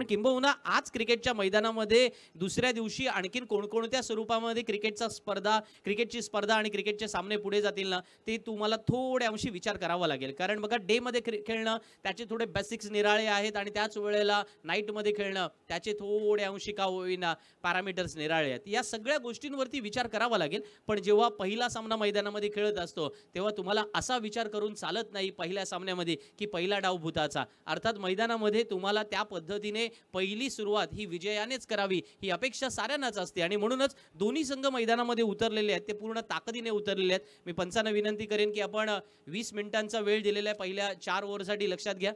पण किंबहुना आज क्रिकेटच्या मैदानामध्ये दुसऱ्या दिवशी आणखीन कोणकोणत्या स्वरूपामध्ये क्रिकेटची स्पर्धा आणि क्रिकेटचे सामने पुढे जातील ना, ते तुम्हाला थोड्या अंशी विचार करावा लागेल. कारण बघा डेमध्ये खेळणं त्याचे थोडे बेसिक्स निराळे आहेत आणि त्याच वेळेला नाईटमध्ये खेळणं त्याचे थोडे अंशी का होईना पॅरामीटर्स निराळे आहेत. या सगळ्या गोष्टींवरती विचार करावा लागेल. पण जेव्हा पहिला सामना मैदानामध्ये खेळत असतो तेव्हा तुम्हाला असा विचार करून चालत नाही पहिल्या सामन्यामध्ये की पहिला डाव भूताचा. अर्थात मैदानामध्ये तुम्हाला त्या पद्धतीने पहिली सुरुवात ही विजयानेच करावी ही अपेक्षा साऱ्यांनाच असते आणि म्हणूनच दोन्ही संघ मैदानामध्ये उतरलेले आहेत. ते पूर्ण ताकदीने उतरलेले आहेत. मी पंचांना विनंती करेन की आपण 20 मिनिटांचा वेळ दिलेला आहे पहिल्या 4 ओव्हरसाठी. लक्षात घ्या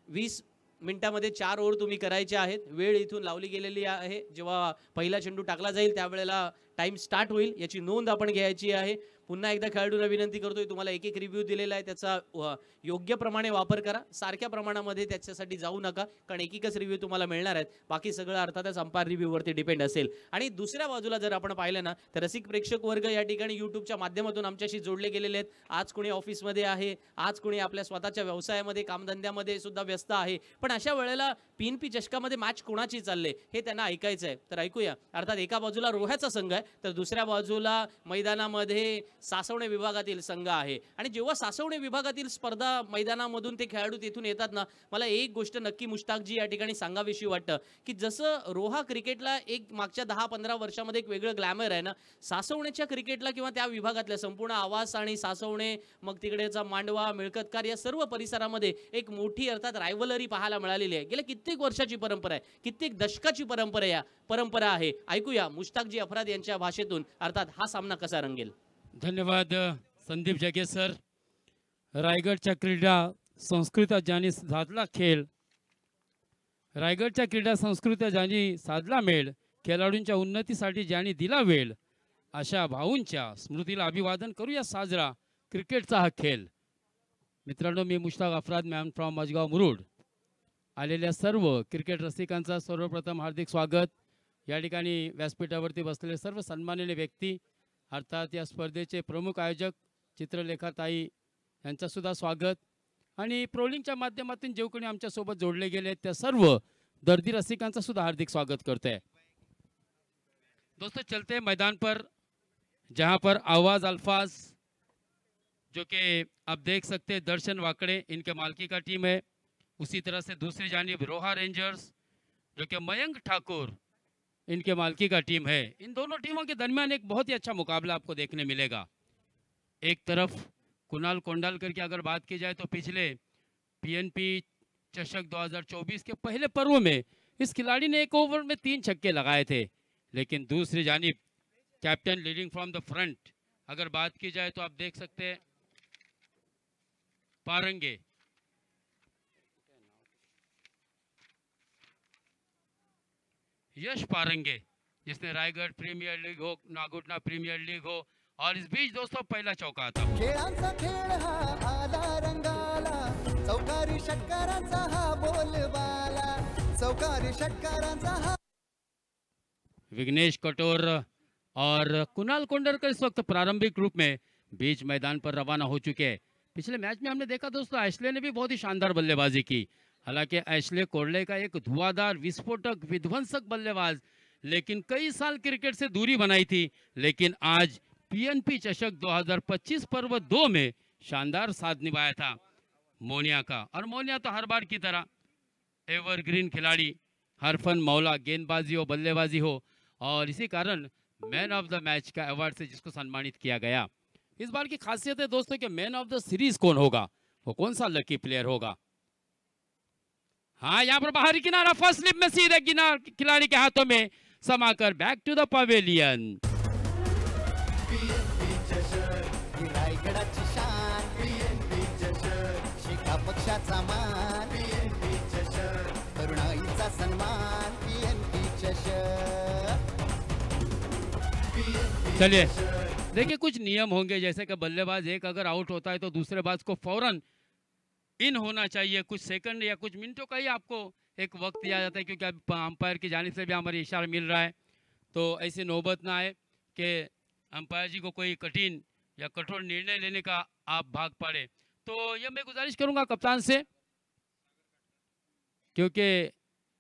20 मिनिटामध्ये 4 ओव्हर तुम्ही करायचे आहेत. वेळ इथून लावली गेलेली आहे. जेव्हा पहिला चेंडू टाकला जाईल त्यावेळेला टाइम स्टार्ट होईल याची नोंद आपण घ्यायची आहे. पुन्हा एकदा खेळाडूंना विनंती करतोय तुम्हाला एक रिव्ह्यू दिलेला आहे त्याचा योग्य प्रमाणे वापर करा. सारख्या प्रमाणामध्ये त्याच्यासाठी जाऊ नका कारण एकच रिव्ह्यू तुम्हाला मिळणार आहेत. बाकी सगळं अर्थातच अंपायर रिव्ह्यूवरती डिपेंड असेल. आणि दुसऱ्या बाजूला जर आपण पाहिलं ना तर रसिक प्रेक्षक वर्ग या ठिकाणी यूट्यूबच्या माध्यमातून आमच्याशी जोडले गेलेले आहेत. आज कोणी ऑफिसमध्ये आहे, आज कोणी आपल्या स्वतःच्या व्यवसायामध्ये कामधंद्यामध्ये सुद्धा व्यस्त आहे. पण अशा वेळेला PNP चषकामध्ये मॅच कोणाची चालले हे त्यांना ऐकायचं आहे. तर ऐकूया. अर्थात एका बाजूला रोह्याचा संघ आहे तर दुसऱ्या बाजूला मैदानामध्ये सासवणे विभागातील संघ आहे. आणि जेव्हा सासवणे विभागातील स्पर्धा मैदानामधून ते खेळाडू तिथून येतात ना, मला एक गोष्ट नक्की मुश्ताकजी या ठिकाणी सांगावीशी वाटतं की जसं रोहा क्रिकेटला एक मागच्या 10-15 वर्षामध्ये एक वेगळं ग्लॅमर आहे ना, सासवणेच्या क्रिकेटला किंवा त्या विभागातल्या संपूर्ण आवास आणि सासवणे मग तिकडेचा मांडवा मिळकतकार या सर्व परिसरामध्ये एक मोठी अर्थात रायव्हलरी पाहायला मिळालेली आहे. गेल्या कित्येक वर्षाची परंपरा आहे, कित्येक दशकाची परंपरा आहे. ऐकूया मुश्ताकजी अफराद यांच्या भाषेतून अर्थात हा सामना कसा रंगेल. धन्यवाद संदीप जगे सर. रायगडच्या क्रीडा संस्कृती ज्यांनी साधला खेळ, रायगडच्या क्रीडा संस्कृती ज्यांनी साधला मेळ, खेळाडूंच्या उन्नतीसाठी ज्यांनी दिला वेळ, अशा भाऊंच्या स्मृतीला अभिवादन करूया साजरा क्रिकेटचा हा खेळ. मित्रांनो, मी मुश्ताक अफराद, मॅन फ्रॉम मजगाव मुरुड. आलेल्या सर्व क्रिकेट रसिकांचा सर्वप्रथम हार्दिक स्वागत. या ठिकाणी व्यासपीठावरती बसलेले सर्व सन्माननीय व्यक्ती, अर्थात या स्पर्धेचे प्रमुख आयोजक चित्रलेखाताई यांचासुद्धा स्वागत. आणि प्रोलिंगच्या माध्यमातून जे कोणी आमच्यासोबत जोडले गेले त्या सर्व दर्दी रसिकांचा सुद्धा हार्दिक स्वागत करते हैं. दोस्तों, चलते हैं मैदान पर जहां पर आवाज अल्फाज जो कि आप देख सकते हैं दर्शन वाकड़े इनके मालकी का टीम है. उसी तरह से दूसरी जानिब रोहा रेंजर्स जो कि मयंक ठाकुर इनके मालकी का टीम है. इन दोनों टीमों के दरमियान एक बहुत ही अच्छा मुकाबला आपको देखने मिलेगा. एक तरफ कुणाल कोंडालकर की अगर बात की जाए तो पिछले PNP चषक 2024 के पहले पर्व में इस खिलाड़ी ने एक ओवर में 3 छक्के लगाए थे. लेकिन दूसरी जानिब captain leading from the front अगर बात की जाए तो आप देख सकते हैं पारंगे, यश पारंगे, जिसने रायगढ़ प्रीमियर लीग हो, नागोटना प्रीमियर लीग हो, और इस बीच दोस्तों पहला चौका था. खेळांचा खेळ हा आला रंगाला, चौकारी षटकारांचा हा बोलबाला, चौकारी षटकारांचा हा. विघ्नेश कटोर और कुणाल कोंडलकर इस वक्त प्रारंभिक रूप में बीच मैदान पर रवाना हो चुके हैं. पिछले मैच में हमने देखा दोस्तों एशले ने भी बहुत ही शानदार बल्लेबाजी की. हालांकि एशले कोरले का एक धुआंधार विस्फोटक विध्वंसक बल्लेबाज, लेकिन कई साल क्रिकेट से दूरी बनाई थी. लेकिन आज PNP चषक 2025 पर्व 2 में शानदार साथ निभाया था मोनिया का. और मोनिया तो हर बार की तरह एवरग्रीन खिलाड़ी, हर फन मौला, गेंदबाजी हो बल्लेबाजी हो, और इसी कारण मैन ऑफ द मैच का अवार्ड से जिसको सम्मानित किया गया. इस बार की खासियत है दोस्तों कि मैन ऑफ द सीरीज कौन होगा, वो कौन सा लकी प्लेयर होगा. हाँ, यहाँ पर बाहरी किनारा फर्स्ट स्लिप में सीधे किनार खिलाड़ी के हाथों में समाकर बैक टू द पवेलियन. रायगडाची शान, शिका पक्षाचा मान, तरुणाईचा सन्मान, PNP चषक. चलिए देखिए, कुछ नियम होंगे जैसे कि बल्लेबाज एक अगर आउट होता है तो दूसरे बाज को फौरन इन होना चाहिए. कुछ सेकंड या कुछ मिनटों का ही आपको एक वक्त दिया जाता है, क्योंकि अब अंपायर की जानिब से भी हमारे इशारा मिल रहा है. तो ऐसी नौबत ना आए कि अंपायर जी को कोई कठिन या कठोर निर्णय लेने का आप भाग पड़े. तो यह मैं गुजारिश करूंगा कप्तान से, क्योंकि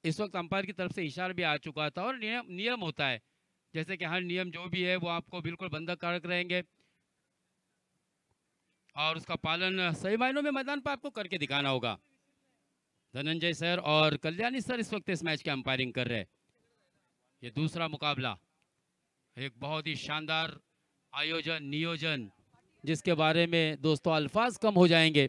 इस वक्त अंपायर की तरफ से इशारा भी आ चुका था और नियम होता है, जैसे कि हर नियम जो भी है वो आपको बिल्कुल बंधक कारक रहेंगे और उसका पालन सही मायनों में मैदान पर आपको करके दिखाना होगा। धनंजय सर और कल्याणी सर इस वक्त इस मैच की अंपायरिंग कर रहे हैं। ये दूसरा मुकाबला एक बहुत ही शानदार आयोजन नियोजन जिसके बारे में दोस्तों अल्फाज कम हो जाएंगे।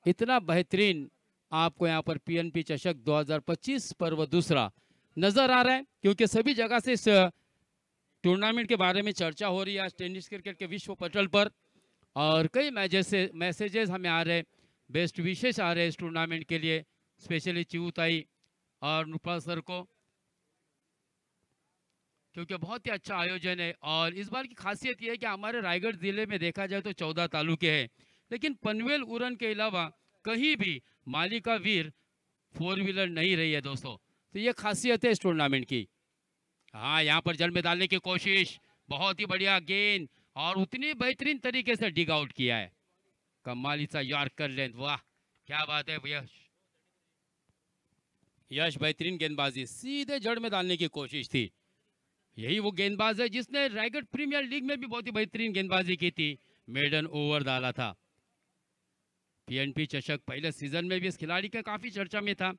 इतना बेहतरीन आपको यहाँ पर पीएनपी चषक 2025 पर्व दूसरा नजर आ रहा है, क्योंकि सभी जगह से इस टूर्नामेंट के बारे में चर्चा हो रही है आज टेनिस क्रिकेट के विश्व पटल पर, और कई मैसेजेस हमें आ रहे, बेस्ट विशेष आ रहे इस टूर्नामेंट के लिए, स्पेशली चिवताई और नुपा सर को, क्योंकि बहुत ही अच्छा आयोजन है। और इस बार की खासियत यह है कि हमारे रायगढ़ जिले में देखा जाए तो 14 तालुके हैं, लेकिन पनवेल उरन के अलावा कहीं भी मालिका वीर 4 व्हीलर नहीं रही है दोस्तों। तो ये खासियत है इस टूर्नामेंट की। हाँ, यहाँ पर जल में डालने की कोशिश, बहुत ही बढ़िया गेंद और उतनी बेहतरीन तरीके से डिग आउट किया है। कमाल सा यॉर्कर लेंथ, वाह क्या बात है यश बेहतरीन गेंदबाजी, सीधे जड़ में डालने की कोशिश थी। यही वो गेंदबाज है जिसने रायगढ़ प्रीमियर लीग में भी बहुत ही बेहतरीन गेंदबाजी की थी, मेडन ओवर डाला था। पीएनपी चषक पहले सीजन में भी इस खिलाड़ी का काफी चर्चा में था,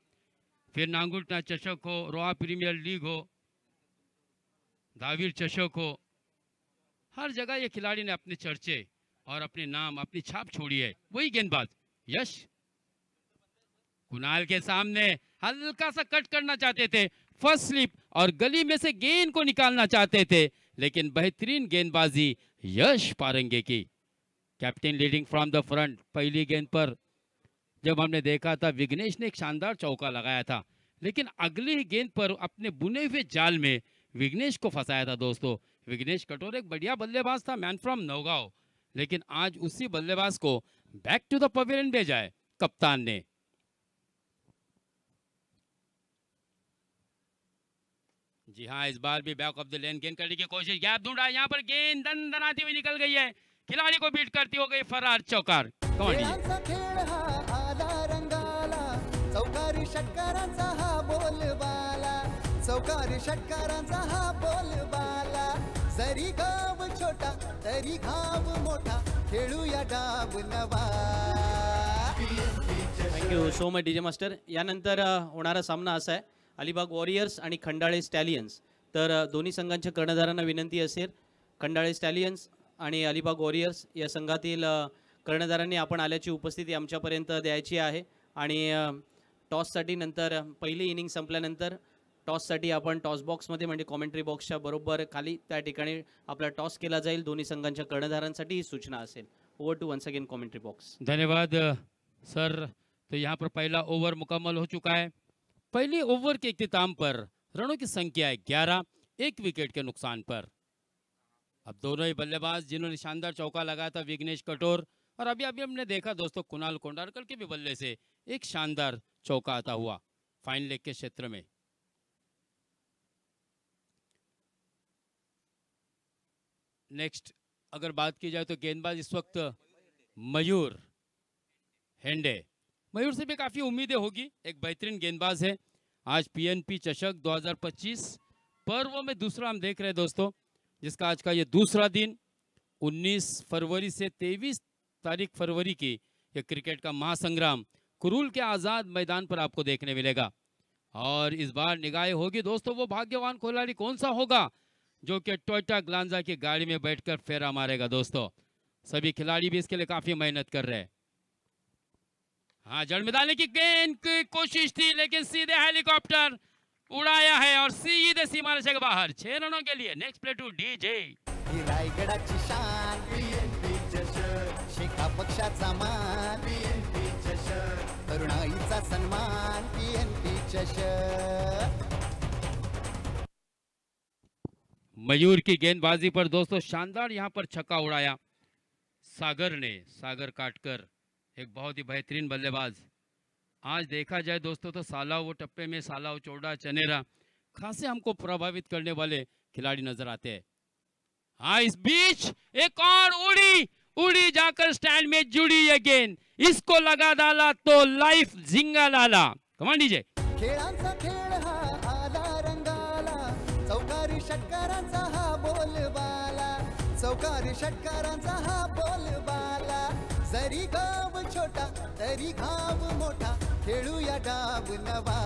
फिर नांगुटना चषक हो, रोहा प्रीमियर लीग हो, दावीर चषक हो, हर जगह ये खिलाड़ी ने अपने चर्चे और अपने नाम अपनी छाप छोड़ी है। वही गेंदबाज यश कुणाल के सामने हल्का सा कट करना चाहते थे, फर्स्ट स्लिप और गली में से गेंद को निकालना चाहते थे, लेकिन बेहतरीन गेंदबाजी यश पारंगे की। Captain leading from the front. पहली गेंद पर जब हमने देखा था विघ्नेश ने एक शानदार चौका लगाया था, लेकिन अगली गेंद पर अपने बुने हुए जाल में विघ्नेश को फंसाया था दोस्तों। विघ्नेश कटोर एक बढ़िया बल्लेबाज था, मैन फ्रॉम नौगांव, लेकिन आज उसी बल्लेबाज को बैक टू द पवेलियन भेजा है कप्तान ने। जी हाँ, इस बार भी बैक ऑफ द लेन गेंद करने की कोशिश, गैप ढूंढा, यहाँ पर गेंद दनाती हुई निकल गई है, खिलाड़ी को बीट करती हो गई फरार चौकार। खेळांचा खेळ हा आला रंगाला, चौकारी षटकारांचा हा बोलबाला, चौकारी षटकारांचा हा बोलबाला, जरी गाव छोटा तरी घाव मोठा, खेळूया डाव नवा। Thank you so much DJ master. यानंतर होणारा सामना असा आहे, अलिबाग वॉरियर्स आणि खंडाळे स्टॅलियन्स। तर दोन्ही संघांच्या कर्णधारांना विनंती असेल, खंडाळे स्टॅलियन्स आणि अलिबाग वॉरियर्स या संघातील कर्णधारांनी आपण आल्याची उपस्थिती आमच्यापर्यंत द्यायची आहे, आणि टॉससाठी नंतर पहिली इनिंग संपल्यानंतर टॉससाठी आपण टॉस बॉक्समध्ये म्हणजे कॉमेंट्री बॉक्सच्या बरोबर खाली त्या ठिकाणी आपला टॉस केला जाईल। दोन्ही संघांच्या कर्णधारांसाठी ही सूचना असेल। Over to once again commentary box. धन्यवाद सर। तो यहाँ पर पहला ओवर मुकम्मल हो चुका है। पहली ओवर के इख्तिताम पर रनों की संख्या है 11, 1 विकेट के नुकसान पर। अब दोनों ही बल्लेबाज जिन्होंने शानदार चौका लगाया था, विघ्नेश कटोर, और अभी अभी हमने देखा दोस्तों कुणाल कोंडारकर के भी बल्ले से एक शानदार चौका आता हुआ फाइन लेग के क्षेत्र में। नेक्स्ट अगर बात की जाए तो गेंदबाज इस वक्त मयूर हेंडे। मयूर से भी काफी उम्मीदें होगी, एक बेहतरीन गेंदबाज है। आज पीएनपी चषक 2025 पर्व में दूसरा हम देख रहे हैं दोस्तों, जिसका आज का ये दूसरा दिन 19 फरवरी से 23 तारीख फरवरी की ये क्रिकेट का महासंग्राम कुरूल के आज़ाद मैदान पर आपको देखने मिलेगा। और इस बार निगाहें होगी दोस्तों, वो भाग्यवान खिलाड़ी कौन सा होगा जो कि टोयोटा ग्लांजा की गाड़ी में बैठकर फेरा मारेगा दोस्तों। सभी खिलाड़ी भी इसके लिए काफी मेहनत कर रहे हैं। हाँ, जड़ में डालने की गेंद की कोशिश थी, लेकिन सीधे हेलीकॉप्टर उड़ाया है और सीधे सीमा रेषा के बाहर। 6 रनों के लिए। Next play to DJ. ही रायगडाची शान पीएनपी चषक, शेखा पक्षाचा मान पीएनपी चषक, तरुणाईचा सन्मान पीएनपी चषक। मयूर की गेंदबाजी पर दोस्तों शानदार यहाँ पर छक्का उड़ाया सागर ने, सागर काटकर, एक बहुत ही बेहतरीन बल्लेबाज। आज देखा जाए दोस्तों तो सालाव टप्पे में सालाव, चौड़ा, चनेरा खासे हमको प्रभावित करने वाले खिलाड़ी नजर आते हैं। हाँ, इस बीच एक और उड़ी जाकर स्टैंड में जुड़ी ये गेंद, इसको लगा डाला तो लाइफ जिंगा लाला। कमान डीजे। खेळांचा खेळ हा आला रंगाला, चौकारी षटकारांचा हा बोलबाला, चौकारी षटकारांचा हा बोलबाला. जरी गाव छोटा तरी घाव मोठा, खेळूया डाव नवा.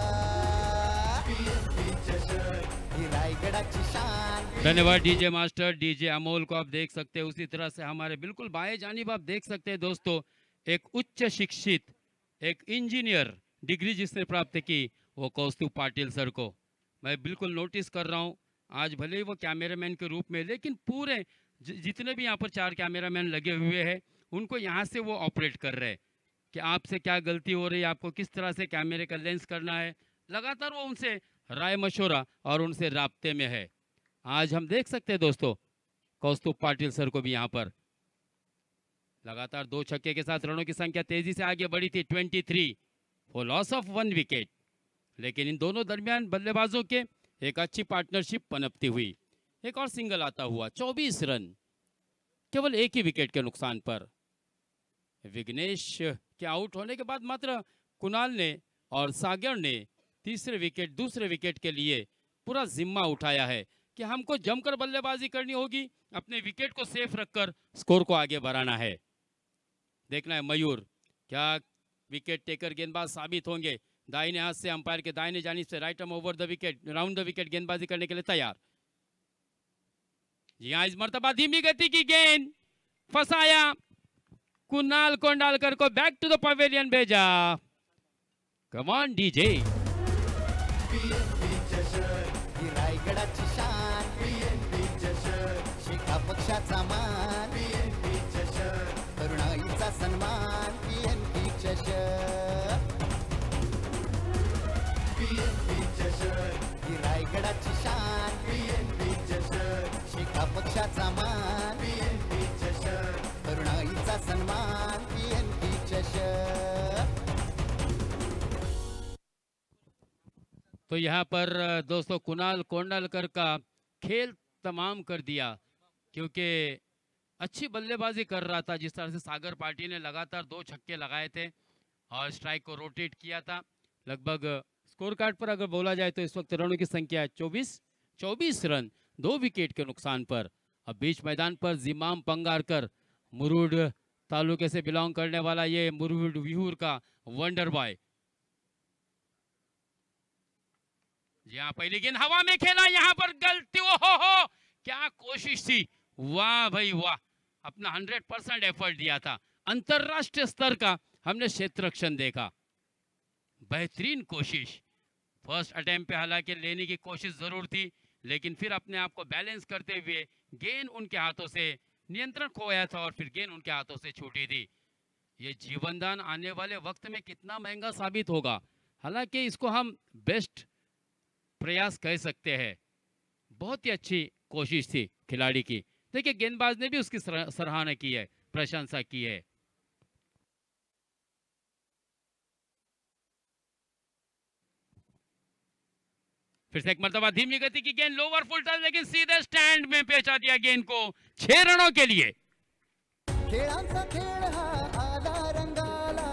ही रायगडाची शान. धन्यवाद डीजे मास्टर, डीजे अमोल को आप देख सकते हैं। उसी तरह से हमारे बिल्कुल बाएं जानिब आप देख सकते हैं दोस्तों, एक उच्च शिक्षित, एक इंजीनियर डिग्री जिसने प्राप्त की, वो कौस्तुभ पाटिल सर को मैं बिल्कुल नोटिस कर रहा हूँ। आज भले ही वो कैमरामैन के रूप में, लेकिन पूरे जितने भी यहाँ पर 4 कैमरामैन लगे हुए हैं, उनको यहाँ से वो ऑपरेट कर रहे हैं कि आपसे क्या गलती हो रही है, आपको किस तरह से कैमरे का लेंस करना है। लगातार वो उनसे राय मशवरा और उनसे राब्ते में है। आज हम देख सकते हैं दोस्तों, कौस्तुभ पाटिल सर को भी यहाँ पर लगातार 2 छक्के के साथ रनों की संख्या तेजी से आगे बढ़ी थी 23 फॉर लॉस ऑफ 1 विकेट। लेकिन इन दोनों दरमियान बल्लेबाजों के एक अच्छी पार्टनरशिप पनपती हुई। एक और सिंगल आता हुआ 24 रन केवल एक ही विकेट के नुकसान पर। विघ्नेश के आउट होने के बाद मात्र कुणाल ने और सागर ने तीसरे विकेट, दूसरे विकेट के लिए पूरा जिम्मा उठाया है कि हमको जमकर बल्लेबाजी करनी होगी, अपने विकेट को सेफ रखकर स्कोर को आगे बढ़ाना है। देखना है मयूर क्या विकेट टेकर गेंदबाज साबित होंगे। दाहिने हाथ से अंपायर के दाहिने जानिब से right arm over the wicket, round the wicket गेंदबाजी करने के लिए तैयार। जी हाँ, इस मर्तबा धीमी गति की गेंद फंसाया, कुणाल कोंडालकर को बैक टू द पवेलियन भेजा। कम ऑन डीजे। ही रायगडाची शान. शेखा पक्षाचा मान, तरुणाईचा सन्मान. PNP चषक. ही रायगडाची शान. शेखा पक्षाचा मान, तरुणाईचा सन्मान. PNP चषक. तो यहाँ पर दोस्तों कुणाल कोंडालकर का खेल तमाम कर दिया, क्योंकि अच्छी बल्लेबाजी कर रहा था। जिस तरह से सागर पार्टी ने लगातार 2 छक्के लगाए थे और स्ट्राइक को रोटेट किया था। लगभग स्कोर कार्ड पर अगर बोला जाए तो इस वक्त रनों की संख्या 24 रन 2 विकेट के नुकसान पर। अब बीच मैदान पर जिमाम पंगारकर, मुरुड तालुके से बिलोंग करने वाला ये मुरुड विहूर का वंडर बॉय। जी हाँ, पहली गेंद हवा में खेला, यहाँ पर गलती। हो क्या कोशिश थी, वाह भाई वाह, अपना 100% एफर्ट दिया था। अंतरराष्ट्रीय स्तर का हमने क्षेत्र रक्षण देखा, बेहतरीन कोशिश। फर्स्ट अटेम्प्ट पे हालांकि लेने की कोशिश जरूर थी, लेकिन फिर अपने आप को बैलेंस करते हुए गेंद उनके हाथों से नियंत्रण खोया था और फिर गेंद उनके हाथों से छूटी थी। ये जीवनदान आने वाले वक्त में कितना महंगा साबित होगा। हालांकि इसको हम बेस्ट प्रयास कह सकते हैं। बहुत ही अच्छी कोशिश थी खिलाड़ी की। देखिए गेंदबाज ने भी उसकी सराहना की है, प्रशंसा की है। फिर से एक मर्तबा धीमी गति की गेंद, लोअर फुल टच, लेकिन सीधे स्टैंड में पहुंचा दिया गेंद को 6 रनों के लिए। खेळांचा खेळ हा आला रंगाला,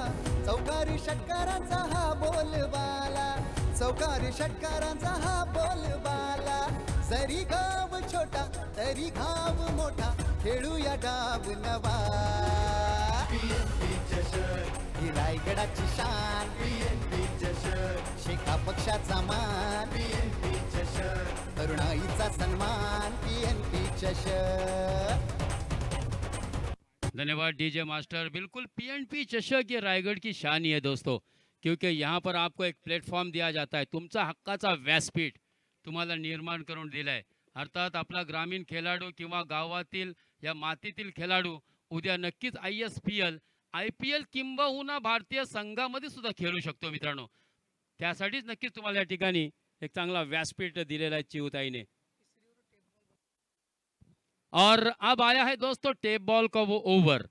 चौकारी षटकारांचा हा बोलबाला, चौकारी षटकारांचा हा बोलबाला. जरी गाव छोटा तरी घाव मोठा, खेळूया डाव नवा. ही रायगडाची शान. शेखा पक्षाचा मान, तरुणाईचा सन्मान. PNP चषक. धन्यवाद डीजे मास्टर। बिल्कुल PNP चषक ये रायगढ़ की शान ही है दोस्तों, क्योंकि यहाँ पर आपको एक प्लॅटफॉर्म दिया जाता है, तुमचा हक्काचा व्यासपीठ तुम्हाला निर्माण करून दिलाय। अर्थात आपला ग्रामीण खेळाडू किंवा गावातील या मातीतील खेळाडू उद्या नक्कीच IPL किंबहुना भारतीय संघामध्ये सुद्धा खेळू शकतो मित्रांनो। त्यासाठीच नक्कीच तुम्हाला या ठिकाणी एक चांगला व्यासपीठ दिलेला आहे चिऊताईने। और अब आया है दोस्तों टेप बॉल का वो ओवर।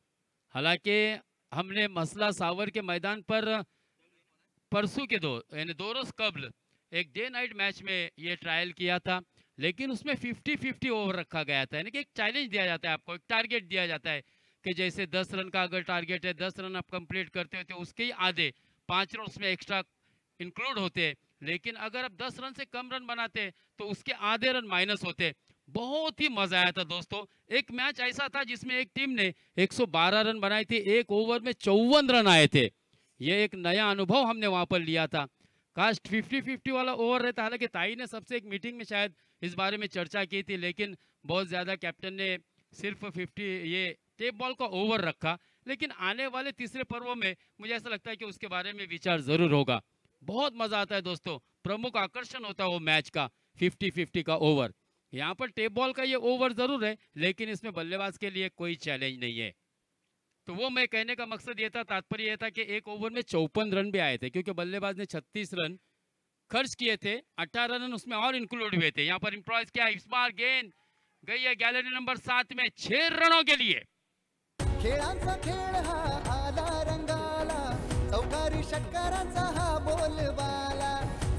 हालांकि हमने मसला सावर के मैदान पर परसों के यानी 2 रोज कबल एक डे नाइट मैच में ये ट्रायल किया था, लेकिन उसमें 50-50 ओवर रखा गया था। यानी कि एक चैलेंज दिया जाता है, आपको एक टारगेट दिया जाता है कि जैसे 10 रन का अगर टारगेट है, 10 रन आप कंप्लीट करते हो तो उसके ही आधे 5 रन उसमें एक्स्ट्रा इंक्लूड होते हैं, लेकिन अगर आप 10 रन से कम रन बनाते तो उसके आधे रन माइनस होते। बहुत ही मजा आया था दोस्तों। एक मैच ऐसा था जिसमें एक टीम ने 112 रन बनाए थे, एक ओवर में 54 रन आए थे। ये एक नया अनुभव हमने वहां पर लिया था। काश 50-50 वाला ओवर रहता। हालांकि ताई ने सबसे एक मीटिंग में शायद इस बारे में चर्चा की थी, लेकिन बहुत ज्यादा कैप्टन ने सिर्फ 50 ये टेप बॉल का ओवर रखा। लेकिन आने वाले तीसरे पर्व में मुझे ऐसा लगता है कि उसके बारे में विचार जरूर होगा। बहुत मजा आता है दोस्तों, प्रमुख आकर्षण होता है वो मैच का 50-50 का ओवर। यहाँ पर टेप बॉल का ये ओवर जरूर है, लेकिन इसमें बल्लेबाज के लिए कोई चैलेंज नहीं है। तो वो मैं कहने का मकसद ये था, तात्पर्य ये था कि एक ओवर में 54 रन भी आए थे, क्योंकि बल्लेबाज ने 36 रन खर्च किए थे, 18 रन उसमें और इंक्लूड हुए थे। यहाँ पर इम्प्रोवाइज किया, इस बार गेंद गई है गैलरी नंबर 7 में 6 रनों के लिए। खेळांचा खेळ हा आला रंगाला, चौकारी षटकारांचा हा बोलबाला,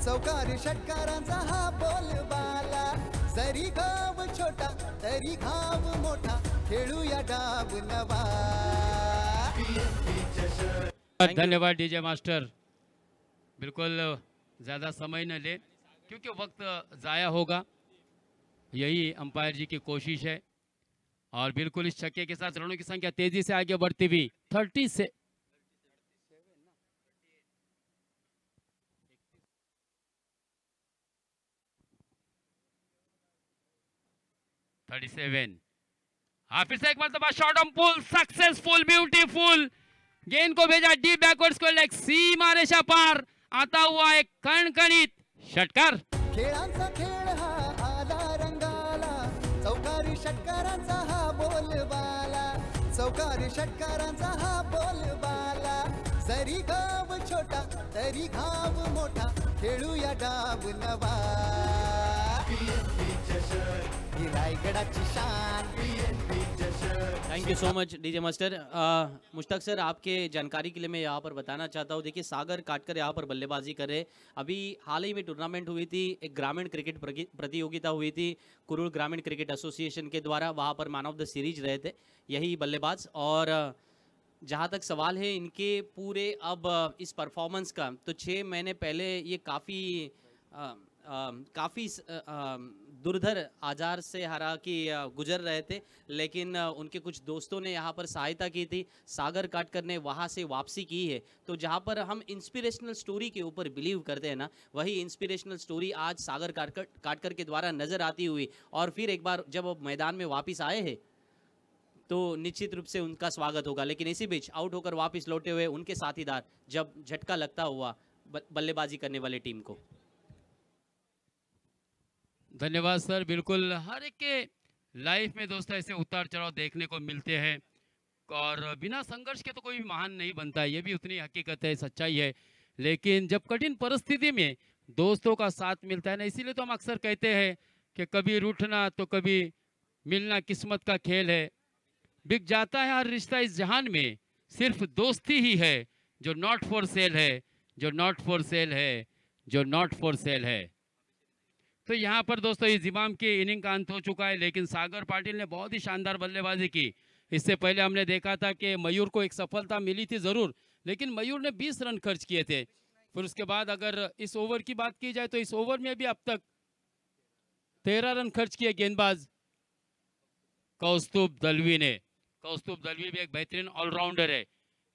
चौकारी षटकारांचा हा बोलबाला, जरी गाव छोटा तरी घाव मोठा, खेळूया डाव नवा। धन्यवाद डीजे मास्टर। बिल्कुल ज़्यादा समय न ले क्योंकि वक्त ज़ाया होगा, यही अंपायर जी की कोशिश है। और बिल्कुल इस छक्के के साथ रनों की संख्या तेजी से आगे बढ़ती हुई 37 हाँ, फिर से एक मरतबा shot on pull, successful, beautiful. गेंद को भेजा डीप बैकवर्ड स्क्वायर लेग, सीमा रेषा पार आता हुआ एक कणकणित षटकार। खेळांचा खेळ हा आला रंगाला, चौकारी षटकारांचा हा बोलबाला, चौकारी षटकारांचा हा बोलबाला, जरी गाव छोटा तरी घाव मोठा, खेळूया डाव नवा। ही रायगडाची शान, thank you so much DJ master. Mushtaq sir, आपके जानकारी के लिए मैं यहाँ पर बताना चाहता हूँ, देखिए सागर काटकर यहाँ पर बल्लेबाजी कर रहे। अभी हाल ही में टूर्नामेंट हुई थी, एक ग्रामीण क्रिकेट प्रतियोगिता हुई थी कुरुल ग्रामीण क्रिकेट एसोसिएशन के द्वारा, वहाँ पर मैन ऑफ द सीरीज रहे थे यही बल्लेबाज। और जहाँ तक सवाल है इनके पूरे अब इस परफॉर्मेंस का, तो 6 महीने पहले ये काफ़ी दुर्धर आजार से हरा कि गुजर रहे थे, लेकिन उनके कुछ दोस्तों ने यहाँ पर सहायता की थी, सागर काटकर ने वहाँ से वापसी की है। तो जहाँ पर हम इंस्पिरेशनल स्टोरी के ऊपर बिलीव करते हैं ना, वही इंस्पिरेशनल स्टोरी आज सागर काटकर के द्वारा नज़र आती हुई, और फिर एक बार जब अब मैदान में वापस आए हैं तो निश्चित रूप से उनका स्वागत होगा। लेकिन इसी बीच आउट होकर वापस लौटे हुए उनके साथीदार जब झटका लगता हुआ बल्लेबाजी करने वाले टीम को। धन्यवाद सर। बिल्कुल हर एक के लाइफ में दोस्तों ऐसे उतार चढ़ाव देखने को मिलते हैं, और बिना संघर्ष के तो कोई महान नहीं बनता, ये भी उतनी हकीकत है, सच्चाई है। लेकिन जब कठिन परिस्थिति में दोस्तों का साथ मिलता है ना, इसीलिए तो हम अक्सर कहते हैं कि कभी रूठना तो कभी मिलना किस्मत का खेल है। बिक जाता है हर रिश्ता इस जहान में, सिर्फ दोस्ती ही है जो नॉट फॉर सेल है, जो नॉट फॉर सेल है, जो नॉट फॉर सेल है। तो यहाँ पर दोस्तों इस जिमाम की इनिंग का अंत हो चुका है, लेकिन सागर पाटिल ने बहुत ही शानदार बल्लेबाजी की। इससे पहले हमने देखा था कि मयूर को एक सफलता मिली थी ज़रूर, लेकिन मयूर ने 20 रन खर्च किए थे। फिर उसके बाद अगर इस ओवर की बात की जाए तो इस ओवर में भी अब तक 13 रन खर्च किए गेंदबाज कौस्तुभ दलवी ने। कौस्तुभ दलवी भी एक बेहतरीन ऑलराउंडर है,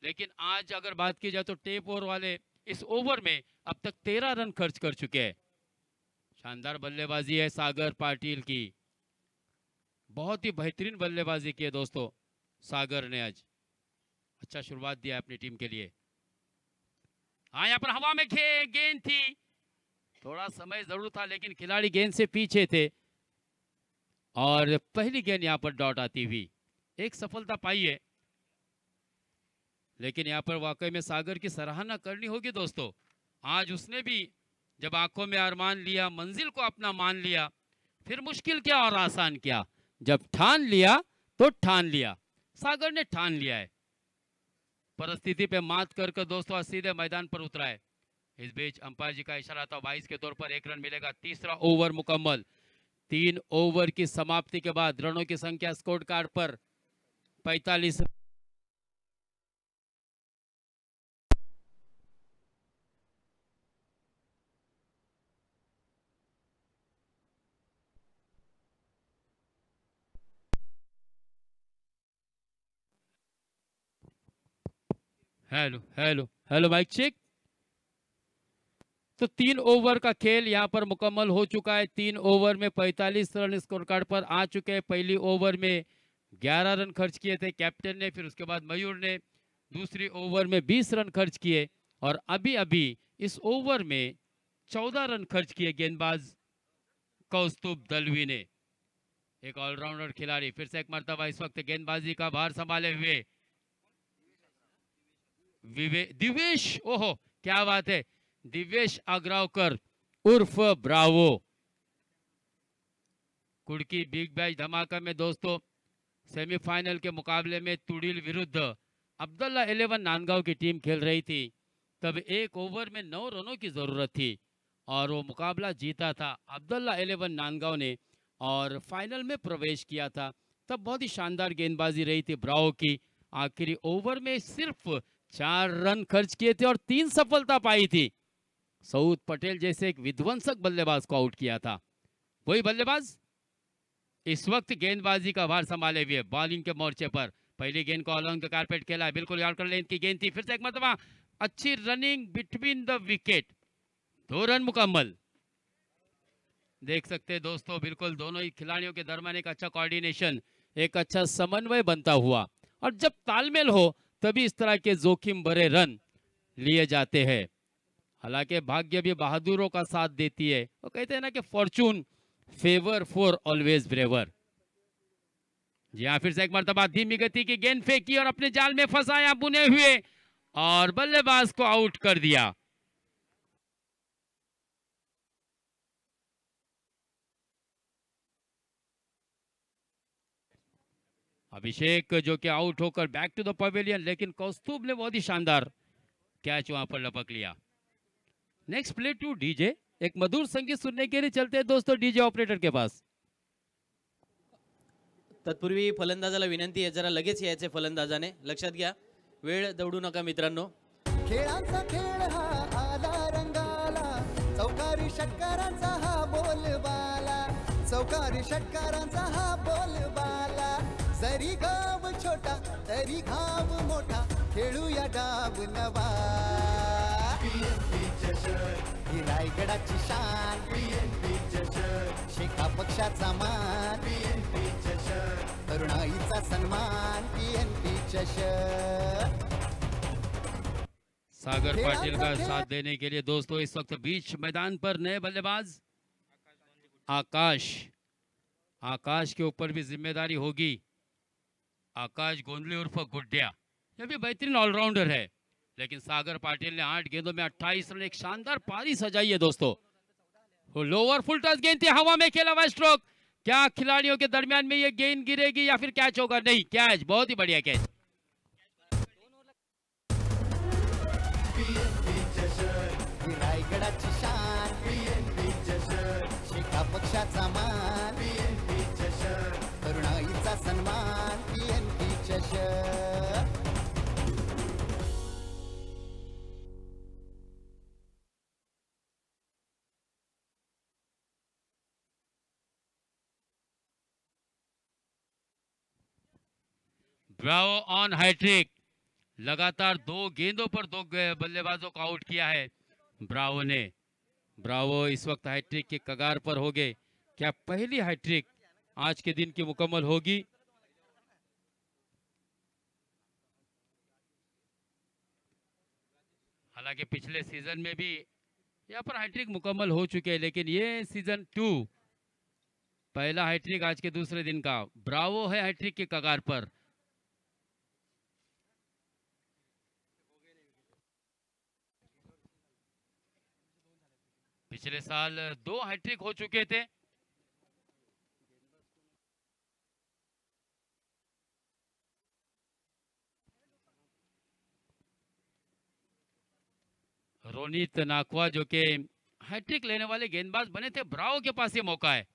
लेकिन आज अगर बात की जाए तो टेप ओवर वाले इस ओवर में अब तक 13 रन खर्च कर चुके हैं। शानदार बल्लेबाजी है सागर पाटिल की, बहुत ही बेहतरीन बल्लेबाजी की है दोस्तों सागर ने। आज अच्छा शुरुआत दिया अपनी टीम के लिए। हाँ, यहाँ पर हवा में गेंद थी, थोड़ा समय जरूर था, लेकिन खिलाड़ी गेंद से पीछे थे और पहली गेंद यहाँ पर डॉट आती हुई एक सफलता पाई है। लेकिन यहाँ पर वाकई में सागर की सराहना करनी होगी दोस्तों। आज उसने भी जब आंखों में अरमान लिया, मंजिल को अपना मान लिया, फिर मुश्किल क्या और आसान क्या, जब ठान लिया तो ठान लिया। सागर ने ठान लिया है, परिस्थिति पे मात कर दोस्तों सीधे मैदान पर उतरा है। इस बीच अंपायर जी का इशारा था 22 के तौर पर 1 रन मिलेगा। तीसरा ओवर मुकम्मल। 3 ओवर की समाप्ति के बाद रनों की संख्या स्कोर कार्ड पर 45। Hello hello hello mike check. तो 3 ओवर का खेल यहाँ पर मुकम्मल हो चुका है। 3 ओवर में 45 रन स्कोर कार्ड पर आ चुके हैं। पहली ओवर में 11 रन खर्च किए थे कैप्टन ने, फिर उसके बाद मयूर ने दूसरी ओवर में 20 रन खर्च किए और अभी अभी इस ओवर में 14 रन खर्च किए गेंदबाज कौस्तुभ दलवी ने। एक ऑलराउंडर खिलाड़ी फिर से एक मर्तबा इस वक्त गेंदबाजी का भार संभाले हुए दिवेश, ओहो क्या बात है, दिवेश अग्रावकर उर्फ ब्रावो। कुड़की बिग बैश धमाका में दोस्तों सेमीफाइनल के मुकाबले में तुड़िल विरुद्ध अब्दुल्ला 11 नांदगांव की टीम खेल रही थी। तब एक ओवर में 9 रनों की जरूरत थी और वो मुकाबला जीता था अब्दुल्ला 11 नांदगांव ने और फाइनल में प्रवेश किया था। तब बहुत ही शानदार गेंदबाजी रही थी ब्रावो की। आखिरी ओवर में सिर्फ 4 रन खर्च किए थे और 3 सफलता पाई थी। सऊद पटेल जैसे एक विध्वंसक बल्लेबाज को आउट किया था। वही बल्लेबाज इस वक्त गेंदबाजी का भार संभाले हुए बॉलिंग के मोर्चे पर। पहली गेंद को ऑलॉन्ग द कारपेट खेला, बिल्कुल यॉर्कर लेंथ की गेंद थी। फिर से एक मरतबा अच्छी running between the wicket, 2 run मुकम्मल। देख सकते हैं दोस्तों बिल्कुल दोनों ही खिलाड़ियों के दरमियान एक अच्छा कोऑर्डिनेशन, एक अच्छा समन्वय बनता हुआ। और जब तालमेल हो तभी इस तरह के जोखिम भरे रन लिए जाते हैं। हालांकि भाग्य भी बहादुरों का साथ देती है। वो कहते हैं ना कि fortune favour for always braver. जी हाँ, फिर से एक मरतबा धीमी गति की गेंद फेंकी और अपने जाल में फंसाया बुने हुए और बल्लेबाज को आउट कर दिया। अभिषेक जो कि आउट होकर बैक टू द पवेलियन, लेकिन कौस्तुभ ने बहुत ही शानदार कैच वहां पर लपक लिया। Next play to DJ. एक मधुर संगीत सुनने के लिए चलते हैं दोस्तों डीजे ऑपरेटर के पास। तत्पूर्वी फलंदाजाला विनंती आहे, जरा लगेच यायचे फलंदाजाने, लक्षात घ्या, वेळ दवडू नका मित्रांनो। खेळांचा खेळ हा आला रंगाला, चौकारी षटकारांचा हा बोलबाला, चौकारी षटकारांचा हा बोलबाला। जरी गाव छोटा तरी घाव मोठा, खेळूया डाव नवा। ही रायगडाची शान, शेका पक्षाचा मान, तरुणाईचा सन्मान, PNP चषक। सागर पाटिल का साथ देने के लिए दोस्तों इस वक्त बीच मैदान पर नए बल्लेबाज आकाश के ऊपर भी जिम्मेदारी होगी। आकाश गोंदली उर्फ गुड्डिया, यह भी बेहतरीन ऑलराउंडर है, लेकिन सागर पाटिल ने 8 गेंदों में 28 रन, एक शानदार पारी सजाई है दोस्तों। वो लोअर फुल टच गेंद थी, हवा में खेला हुआ स्ट्रोक। क्या खिलाड़ियों के दरमियान में ये गेंद गिरेगी या फिर कैच होगा? नहीं, कैच, बहुत ही बढ़िया कैच। रायगडाची शान, शेका पक्षाचा मान, तरुणाईचा सन्मान, PNP चषक। ब्रावो ऑन हैट्रिक, लगातार 2 गेंदों पर 2 बल्लेबाजों को आउट किया है ब्रावो ने। ब्रावो इस वक्त हैट्रिक के कगार पर हो गए। क्या पहली हैट्रिक आज के दिन की मुकम्मल होगी? हालांकि पिछले सीजन में भी यहाँ पर हैट्रिक मुकम्मल हो चुके हैं, लेकिन ये सीजन 2 पहला हैट्रिक आज के दूसरे दिन का। ब्रावो है हैट्रिक के कगार पर। पिछले साल 2 हैट्रिक हो चुके थे। रोनित नाकवा जो कि हैट्रिक लेने वाले गेंदबाज बने थे, ब्रावो के पास ये मौका है।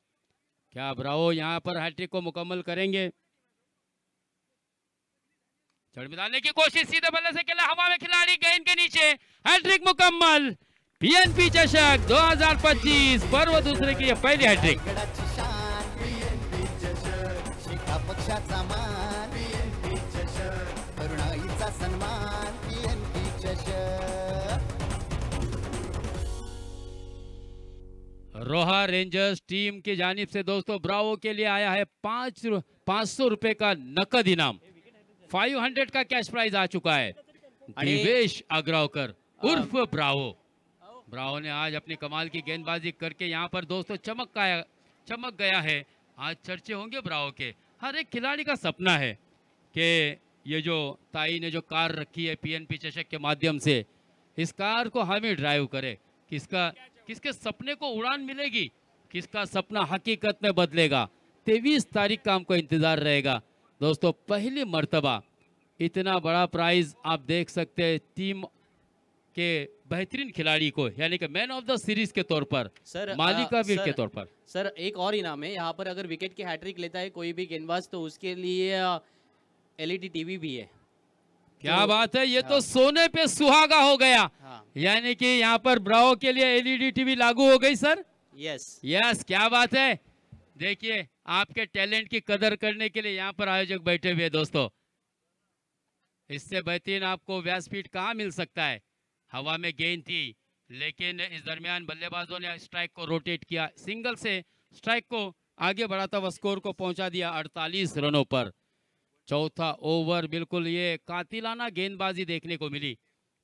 क्या ब्रावो यहां पर हैट्रिक को मुकम्मल करेंगे? चढ़ में डालने की कोशिश, सीधे बल्ले से खेला, हवा में खिलाड़ी, गेंद के नीचे, हैट्रिक मुकम्मल। PNP चषक 2025 पर्व दूसरे की यह पहली हैट्रिक। रायगडाची शान, शेका पक्षाचा मान, तरुणाईचा सन्मान, PNP रोहा रेंजर्स टीम की जानिब से दोस्तों ब्रावो के लिए आया है 500 रुपए का नकद इनाम, 500 का कैश प्राइज आ चुका है। दिवेश अग्रावकर उर्फ ब्रावो। ब्रावो ने आज अपनी कमाल की गेंदबाजी करके यहाँ पर दोस्तों चमक गया है। आज चर्चे होंगे ब्रावो के। हर एक खिलाड़ी का सपना है कि ये जो ताई ने जो कार रखी है पीएनपी चषक के माध्यम से, इस कार को हम ही ड्राइव करें। किसके सपने को उड़ान मिलेगी, किसका सपना हकीकत में बदलेगा, 23 तारीख का हमको इंतजार रहेगा दोस्तों। पहली मर्तबा इतना बड़ा प्राइज आप देख सकते हैं टीम के बेहतरीन खिलाड़ी को, यानी कि मैन ऑफ द सीरीज के तौर पर, सर मालिका वीर के तौर पर। सर एक और इनाम है यहाँ पर, अगर विकेट की हैट्रिक लेता है कोई भी गेंदबाज तो उसके लिए एलईडी टीवी भी है। क्या बात है, ये तो सोने पे सुहागा हो गया। हाँ। यानी कि यहाँ पर ब्रावो के लिए एलईडी टीवी लागू हो गई सर। यस, क्या बात है। देखिए आपके टैलेंट की कदर करने के लिए यहाँ पर आयोजक बैठे हुए दोस्तों। इससे बेहतरीन आपको व्यासपीठ कहाँ मिल सकता है। हवा में गेंद थी, लेकिन इस दरमियान बल्लेबाजों ने स्ट्राइक को रोटेट किया, सिंगल से स्ट्राइक को आगे बढ़ाता हुआ स्कोर को पहुंचा दिया 48 रनों पर। चौथा ओवर बिल्कुल ये कातिलाना गेंदबाजी देखने को मिली।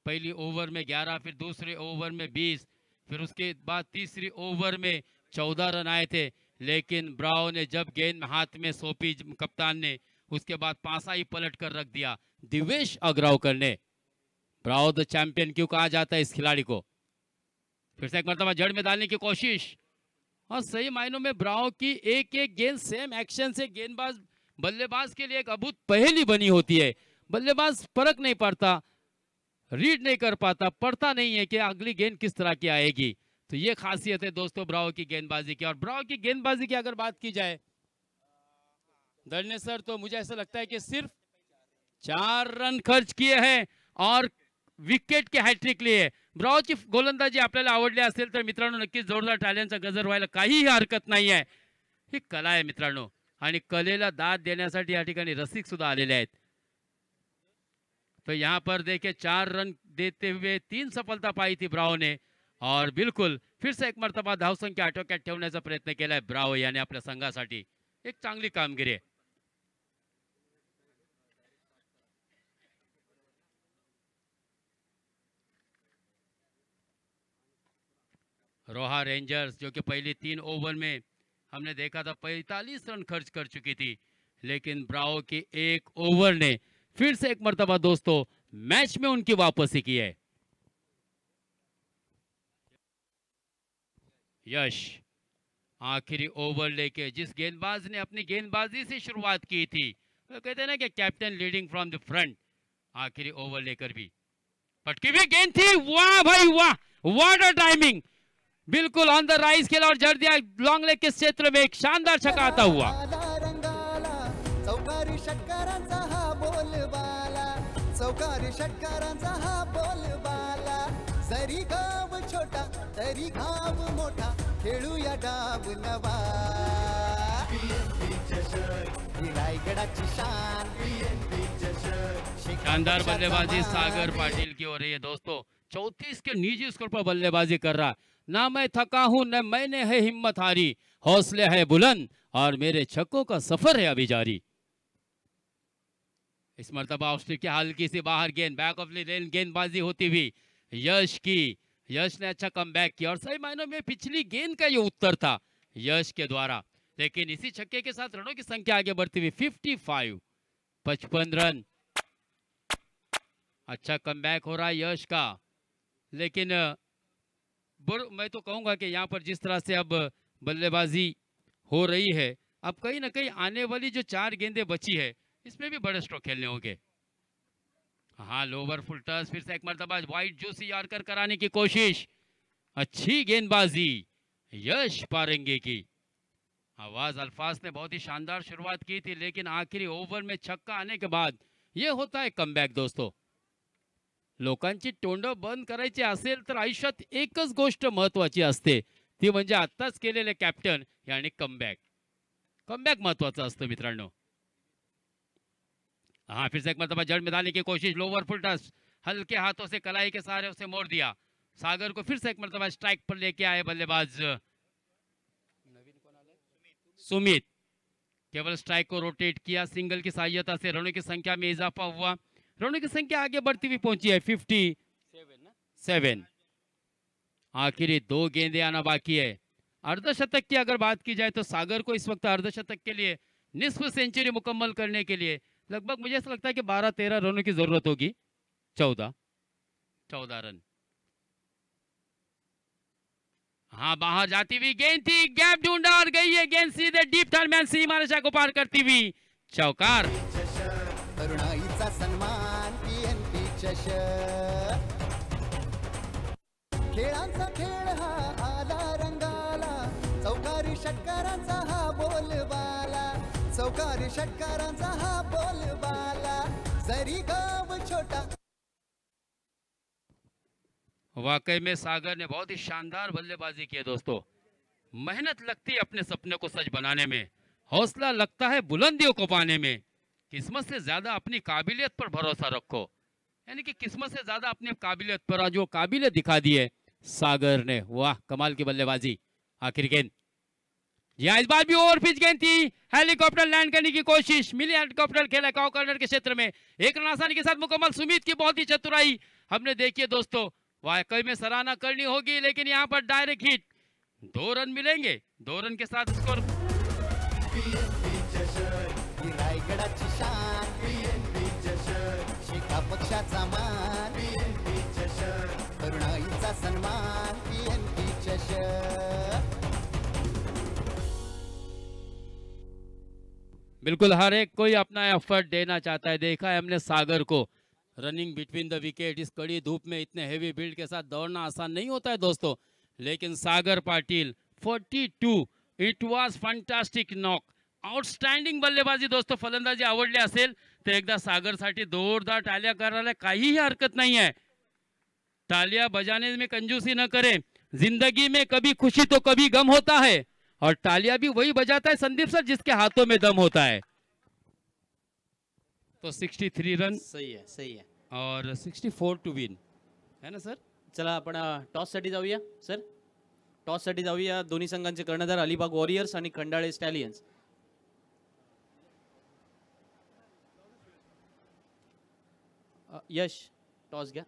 पहली ओवर में 11, फिर दूसरे ओवर में 20, फिर उसके बाद तीसरी ओवर में 14 रन आए थे। लेकिन ब्रावो ने जब गेंद हाथ में सौंपी कप्तान ने, उसके बाद पासा ही पलट कर रख दिया दिवेश अग्रावकर ने। ब्रावो द चैंपियन क्यों कहा जाता है इस खिलाड़ी को। फिर से एक मरतबा जड़ में डालने की कोशिश, और सही मायनों में ब्रावो की एक एक गेंद सेम एक्शन से गेंदबाज बल्लेबाज के लिए एक अद्भुत पहेली बनी होती है। बल्लेबाज फर्क नहीं पड़ता, रीड नहीं कर पाता, पढ़ता नहीं है कि अगली गेंद किस तरह की आएगी। तो ये खासियत है दोस्तों ब्रावो की गेंदबाजी की। और ब्रावो की गेंदबाजी की अगर बात की जाए दलने सर, तो मुझे ऐसा लगता है कि सिर्फ 4 रन खर्च किए हैं और विकेट की हॅट्रिक लिए। ब्रावोची गोलंदाजी आपल्याला आवडली असेल तर मित्रांनो नक्कीच जोरदार टाळ्यांचा गजर व्हायला काहीही हरकत नाही आहे। ही कला आहे मित्रांनो, आणि कलेला दाद देण्यासाठी या ठिकाणी रसिक सुद्धा आलेले आहेत। तो यहाँ पर देखिए 4 रन देते हुए 3 सफलता पाई थी ब्रावो ने, और बिल्कुल फिर से एक मर्तबा धावसंख्या आटोक्यात ठेवण्याचा प्रयत्न केलाय ब्रावो याने आपल्या संघासाठी। एक चांगली कामगिरी आहे। रोहा रेंजर्स जो कि पहली 3 ओवर में हमने देखा था 45 रन खर्च कर चुकी थी, लेकिन ब्रावो के एक ओवर ने फिर से एक मर्तबा दोस्तों मैच में उनकी वापसी की है। यश आखिरी ओवर लेके जिस गेंदबाज ने अपनी गेंदबाजी से शुरुआत की थी, वो कहते हैं ना कि captain leading from the front, आखिरी ओवर लेकर भी पटकी हुई गेंद थी। वाह भाई वाह, व्हाट अ टाइमिंग, बिल्कुल ऑन द राइज खेला और जड़ दिया लॉन्ग लेग के क्षेत्र में एक शानदार छक्का आता हुआ। चौकारी षटकारांचा हा बोलबाला, चौकारी षटकारांचा हा बोलबाला, जरी गाव छोटा तरी घाव मोठा, खेळूया डाव नवा, ही रायगडाची शान, शानदार बल्लेबाजी सागर पाटिल की हो रही है दोस्तों। 34 के निजी स्कोर पर बल्लेबाजी कर रहा, ना मैं थका हूं न मैंने है हिम्मत हारी, हौसले है बुलंद और मेरे छक्कों का सफर है अभी जारी। इस मर्तबा ऑस्ट्रेलिया की हल्की सी बाहर गेंद, बैक ऑफ लेन गेंदबाजी होती हुई यश की, यश ने अच्छा कमबैक किया और सही मायनों में पिछली गेंद का ये उत्तर था यश के द्वारा। लेकिन इसी छक्के के साथ रनों की संख्या आगे बढ़ती हुई 55 रन। अच्छा कमबैक हो रहा है यश का, लेकिन मैं तो कहूंगा कि यहाँ पर जिस तरह से अब बल्लेबाजी हो रही है, अब कहीं ना कहीं आने वाली जो 4 गेंदें बची है इसमें भी बड़े स्ट्रोक खेलने होंगे। हाँ लोवर फुल टच, फिर से एक मरतबा वाइड जूसी यॉर्कर कराने की कोशिश, अच्छी गेंदबाजी यश पारेंगे की। आवाज अल्फाज ने बहुत ही शानदार शुरुआत की थी, लेकिन आखिरी ओवर में छक्का आने के बाद ये होता है कमबॅक दोस्तों। लोकांची तोंड बंद करायची असेल तर आयुष्यात एकच गोष्ट महत्वाची असते, ती म्हणजे आत्ताच केलेले कॅप्टन यानी कमबॅक। कमबॅक महत्वाचं असतं मित्रांनो। हाँ फिर से एक मरतबा जड़ में डालने की कोशिश, लोअर फुल टच, हल्के हाथों से कलाई के सहारे उसे मोड़ दिया। सागर को फिर से एक मरतबा स्ट्राइक पर लेके आए बल्लेबाज सुमित केवल स्ट्राइक को रोटेट किया, सिंगल की सहायता से रनों की संख्या में इजाफा हुआ। रनों की संख्या आगे बढ़ती हुई पहुंची है 57। आखिरी 2 गेंदें आना बाकी है। अर्धशतक की अगर बात की जाए तो सागर को इस वक्त अर्धशतक के लिए निस्फ सेंचुरी मुकम्मल करने के लिए लगभग मुझे ऐसा लगता है कि 12-13 रनों की जरूरत होगी। 14 रन। हाँ, बाहर जाती हुई गेंद थी, गैप ढूंढा और गई है गेंद सीधे डीप थर्ड सीमा रेखा को पार करती हुई चौकार। तरुणाईचा सन्मान PNP चषक, खेळांचा खेळ हा आला रंगाला, चौकारी षटकारांचा हा बोलबाला, चौकारी षटकारांचा हा बोलबाला, जरी गाव छोटा। वाकई में सागर ने बहुत ही शानदार बल्लेबाजी की है दोस्तों। मेहनत लगती है अपने सपने को सच बनाने में, हौसला लगता है बुलंदियों को पाने में। किस्मत से ज्यादा अपनी काबिलियत पर भरोसा रखो, यानी कि किस्मत से ज्यादा अपनी काबिलियत पर आज वो काबिलियत दिखा दी है सागर ने। वाह, कमाल की बल्लेबाजी। आखिर गेंद यहाँ इस बार भी ओवर पिच गेंद थी, हेलीकॉप्टर लैंड करने की कोशिश मिली, हेलीकॉप्टर खेला काउ कॉर्नर के क्षेत्र में, एक रन आसानी के साथ मुकम्मल। सुमित की बहुत ही चतुराई हमने देखी है दोस्तों, वाकई में सराहना करनी होगी। लेकिन यहाँ पर डायरेक्ट हिट, 2 रन मिलेंगे, 2 रन के साथ स्कोर। रायगडाची शान PNP चषक, शेका पक्षाचा मान PNP चषक, तरुणाईचा सन्मान PNP चषक। बिल्कुल हर एक कोई अपना एफर्ट देना चाहता है। देखा है हमने सागर को रनिंग बिटवीन द विकेट, इस कड़ी धूप में इतने हेवी बिल्ड के साथ दौड़ना आसान नहीं होता है दोस्तों। लेकिन सागर पाटिल 42, इट वाज फंटास्टिक नॉक, आउटस्टँडिंग बल्लेबाजी दोस्तों। फलंदाजी आवडली असेल तर एकदा सागरसाठी जोरदार टाळ्या करायला काहीही हरकत नहीं है। तालियां बजाने में कंजूसी न करें, जिंदगी में कभी खुशी तो कभी गम होता है, और तालियां भी वही बजाता है संदीप सर जिसके हाथों में दम होता है। तो 63 रन सही है और 64 टू विन है ना सर। चला आपण टॉस साठी जाऊया सर, टॉस साठी जाऊया। दोन्ही संघांचे कर्णधार अलिबाग वॉरियर्स आणि खंडाळे स्टॅलियन्स। यश टॉस घ्या।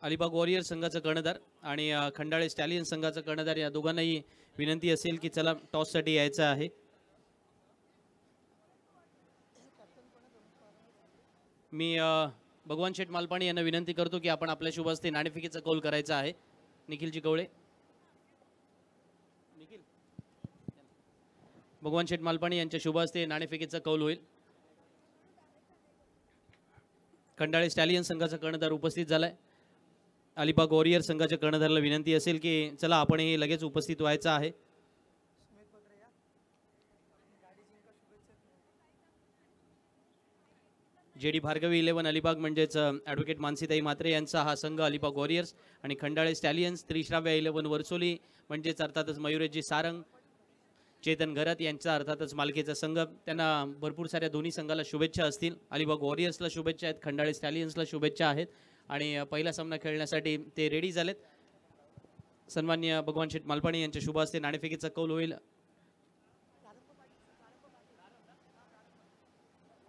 अलिबाग वॉरियर्स संघाचा कर्णधार आणि खंडाळे स्टॅलियन्स संघाचा कर्णधार या दोघांनाही विनंती असेल की चला टॉस साठी यायचं आहे। मी भगवान शेठ मालपाणी यांना विनंती करतो की आपण आपल्या शुभ हस्ते नाणेफेकीचा कौल करायचा आहे। निखिलजी कवळे, निखिल भगवान शेठ मालपाणी यांच्या शुभ हस्ते नाणेफेकीचा कौल होईल। खंडाळे स्टॅलियन्स संघाचा कर्णधार उपस्थित झालाय। अलिबाग वॉरियर संघाच्या कर्णधाराला विनंती असेल की चला आपण हे लगेच उपस्थित व्हायचं आहे। JD भार्गवी 11 अलिबाग म्हणजेच ॲडव्होकेट मानसीताई मात्रे यांचा हा संघ अलिबाग वॉरियर्स, आणि खंडाळे स्टॅलियन्स त्रिश्राव्य 11 वर्सोली म्हणजेच अर्थातच मयुरेशजी सारंग, चेतन घरत यांचा अर्थातच मालकीचा संघ। त्यांना भरपूर साऱ्या दोन्ही संघाला शुभेच्छा असतील। अलिबाग वॉरियर्सला शुभेच्छा आहेत, खंडाळे स्टॅलियन्सला शुभेच्छा आहेत, आणि पहिला सामना खेळण्यासाठी ते रेडी झालेत। सन्माननीय भगवान शेठ मालपाणी यांच्या शुभ हस्ते नाणेफेकीचा कौल होईल।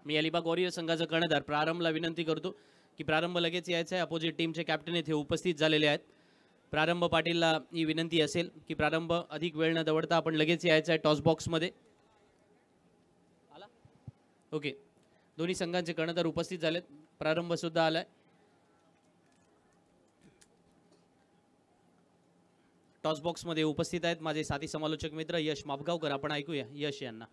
मी अलिबाग वॉरियर संघाचा कर्णधार प्रारंभला विनंती करतो की प्रारंभ लगेच यायचा आहे। अपोजिट टीमचे कॅप्टन येथे उपस्थित झालेले आहेत। प्रारंभ पाटीलला ही विनंती असेल की प्रारंभ अधिक वेळ न दवडता आपण लगेच यायचं आहे टॉस बॉक्समध्ये। ओके, दोन्ही संघांचे कर्णधार उपस्थित झालेत, प्रारंभ सुद्धा आलाय। टॉस बॉक्समध्ये उपस्थित आहेत माझे साथी समालोचक मित्र यश मापगावकर। आपण ऐकूया यश यांना।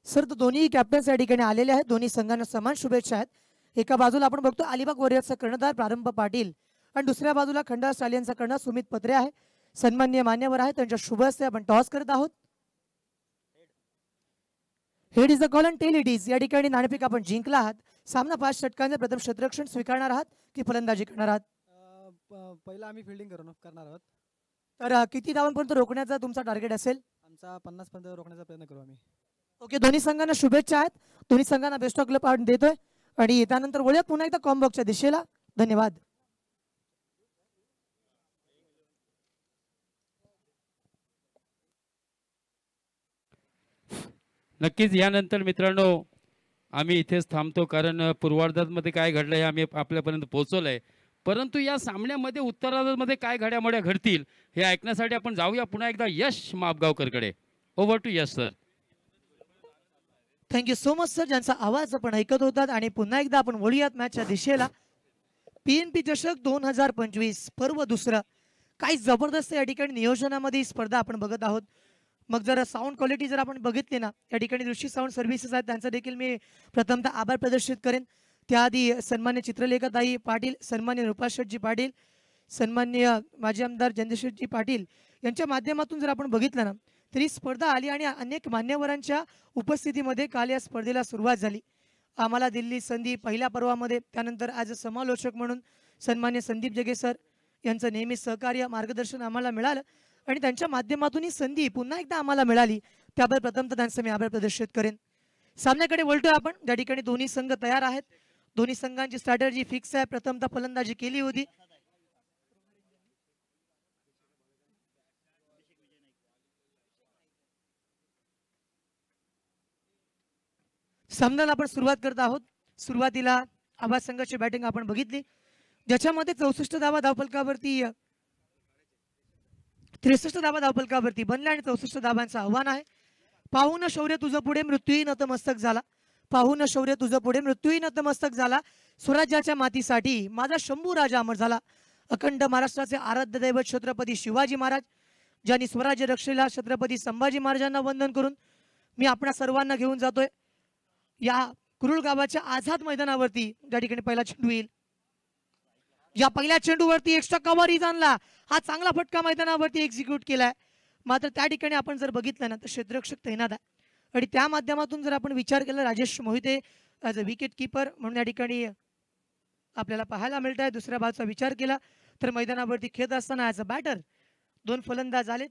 सर, तो दोन्ही कॅप्टन्स या ठिकाणी आलेले आहेत। दोन्ही संघांना समान शुभेच्छा आहेत। एका बाजूला आपण बघतो अलिबाग वॉरियर्सचा कर्णधार प्रारंभ पाटील, आणि दुसऱ्या बाजूला खंडाळा स्टॅलियन्सचा कर्णधार सुमित पत्रे आहे। सन्माननीय मान्यवर आहे, त्यांच्या शुभ हस्ते आपण टॉस करत आहोत। Head is the call and tail it is. या ठिकाणी नाणेफेक आपण जिंकला आहात। सामना 5 षटकांचे प्रथम क्षेत्ररक्षण स्वीकारणार आहात की फलंदाजी करणार आहात? पहिला आम्ही फिल्डिंग करणार आहोत। तर किती धावांपर्यंत रोखण्याचा तुमचा टार्गेट असेल? आमचा 50 पर्यंत रोखण्याचा प्रयत्न करू आम्ही। ओके, दोन्ही संघांना शुभेच्छा आहेत। दोन्ही संघांना बेस्ट ऑफ लक देतोय आणि त्यानंतर वळूयात पुन्हा एकदा कॉम्बॉक्सच्या दिशेला. धन्यवाद. नक्कीच यानंतर मित्रांनो आम्ही इथेच थांबतो, कारण पूर्वार्धामध्ये काय घडलं हे आम्ही आपल्यापर्यंत पोहोचवलंय. परंतु या सामन्यामध्ये उत्तरार्धामध्ये काय घडामोड्या घडतील हे ऐकण्यासाठी आपण जाऊया पुन्हा एकदा यश मापगावकरकडे. Over to Yash sir. Thank you so much sir, ज्यांचा आवाज आपण ऐकत होतात. आणि पुन्हा एकदा आपण वळूयात मॅचच्या दिशेला. PNP चषक 2025 पर्व दुसरं. काही जबरदस्त या ठिकाणी नियोजनामध्ये ही स्पर्धा आपण बघत आहोत. मग जर साऊंड क्वालिटी जर आपण बघितली ना, या ठिकाणी दृष्टी साऊंड सर्व्हिसेस आहेत, त्यांचा देखील मी प्रथमतः आभार प्रदर्शित करेन. त्याआधी सन्मान्य चित्रलेखाताई पाटील, सन्मान्य रुपाशेठजी पाटील, सन्मान्य माजी आमदार जयंतशेठजी पाटील यांच्या माध्यमातून जर आपण बघितलं ना, तरी स्पर्धा आली आणि अनेक मान्यवरांच्या उपस्थितीमध्ये काल या स्पर्धेला सुरुवात झाली. आम्हाला दिल्ली संधी पहिल्या पर्वामध्ये, त्यानंतर आज समालोचक म्हणून सन्मान्य संदीप जगे सर यांचं नेहमी सहकार्य मार्गदर्शन आम्हाला मिळालं आणि त्यांच्या माध्यमातून ही संधी पुन्हा एकदा आम्हाला मिळाली. त्याबद्दल प्रथमतः त्यांचं मी आभार प्रदर्शित करेन. सामन्याकडे वळतोय आपण. त्या ठिकाणी दोन्ही संघ तयार आहेत. दोन्ही संघांची स्ट्रॅटर्जी फिक्स आहे. प्रथमतः फलंदाजी केली होती. सामन्याला आपण सुरुवात करत आहोत. सुरुवातीला आवाज संघाची बॅटिंग आपण बघितली, ज्याच्यामध्ये 64 धावा धावफलकावरती 63 धावा धावफलकावरती बनल्या आणि 64 धावांचं आव्हान आहे. पाहून शौर्य तुझं पुढे मृत्यूही नतमस्तक झाला. पाहून शौर्य तुझं पुढे मृत्यूही नतमस्तक झाला. स्वराज्याच्या मातीसाठी माझा शंभू राजा अमर झाला. अखंड महाराष्ट्राचे आराध्य दैवत छत्रपती शिवाजी महाराज, ज्यांनी स्वराज्य रक्षेला छत्रपती संभाजी महाराजांना वंदन करून मी आपणा सर्वांना घेऊन जातोय या कुरुळ गावाच्या आझाद मैदानावरती. त्या ठिकाणी पहिला चेंडू येईल. या पहिल्या चेंडूवरती एक्स्ट्रा कव्हर आणला. हा चांगला फटका मैदानावरती एक्झिक्यूट केलाय. मात्र त्या ठिकाणी आपण जर बघितलं ना, तर क्षेत्ररक्षक तैनात आहे आणि त्या माध्यमातून जर आपण विचार केला, Rajesh Mohite as a wicket keeper म्हणून या ठिकाणी आपल्याला पाहायला मिळत आहे. दुसऱ्या बाजूचा विचार केला तर मैदानावरती खेळत असताना ॲज अ बॅटर 2 फलंदाज आलेत.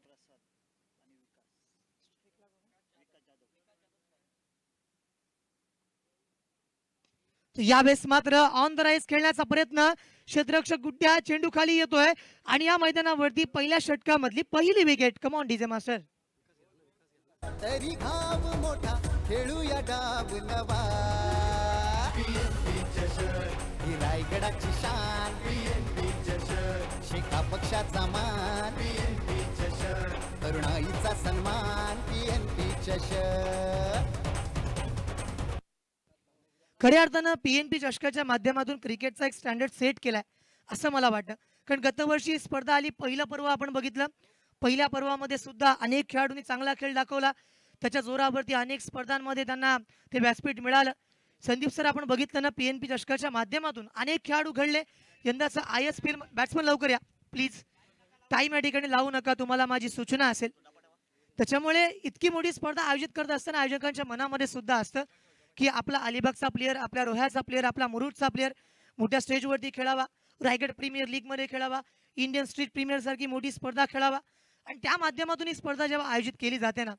यावेळेस मात्र ऑन द राईज खेळण्याचा प्रयत्न. क्षेत्ररक्षक गुड्ड्या, चेंडू खाली येतोय आणि या मैदानावरती पहिल्या षटकामधली पहिली wicket. Come on DJ master. तरी घाव मोठा खेळूया डाव नवा. ही रायगडाची शान, शेका पक्षाचा मान, तरुणाईचा सन्मान. PNP चषक. खऱ्या अर्थानं PNP चषकाच्या माध्यमातून क्रिकेटचा एक स्टँडर्ड सेट केलाय असं मला वाटतं. कारण गतवर्षी स्पर्धा आली, पहिलं पर्व आपण बघितलं. पहिल्या पर्वामध्ये सुद्धा अनेक खेळाडूंनी चांगला खेळ दाखवला. त्याच्या जोरावरती अनेक स्पर्धांमध्ये त्यांना ते व्यासपीठ मिळालं. संदीप सर आपण बघितलं ना, PNP चषकाच्या माध्यमातून अनेक खेळाडू घडले. यंदाचा ISP बॅट्समन लवकर या प्लीज. टाइम या ठिकाणी लावू नका, तुम्हाला माझी सूचना असेल. त्याच्यामुळे इतकी मोठी स्पर्धा आयोजित करत असताना आयोजकांच्या मनामध्ये सुद्धा असतं की आपला अलिबागचा प्लेअर, आपल्या रोह्याचा प्लेअर, आपला मुरुडचा प्लेअर मोठ्या स्टेजवरती खेळावा, रायगड प्रीमियर लीगमध्ये खेळावा, इंडियन स्ट्रीट प्रीमियर सारखी मोठी स्पर्धा खेळावा. आणि त्या माध्यमातून ही स्पर्धा जेव्हा आयोजित केली जाते ना,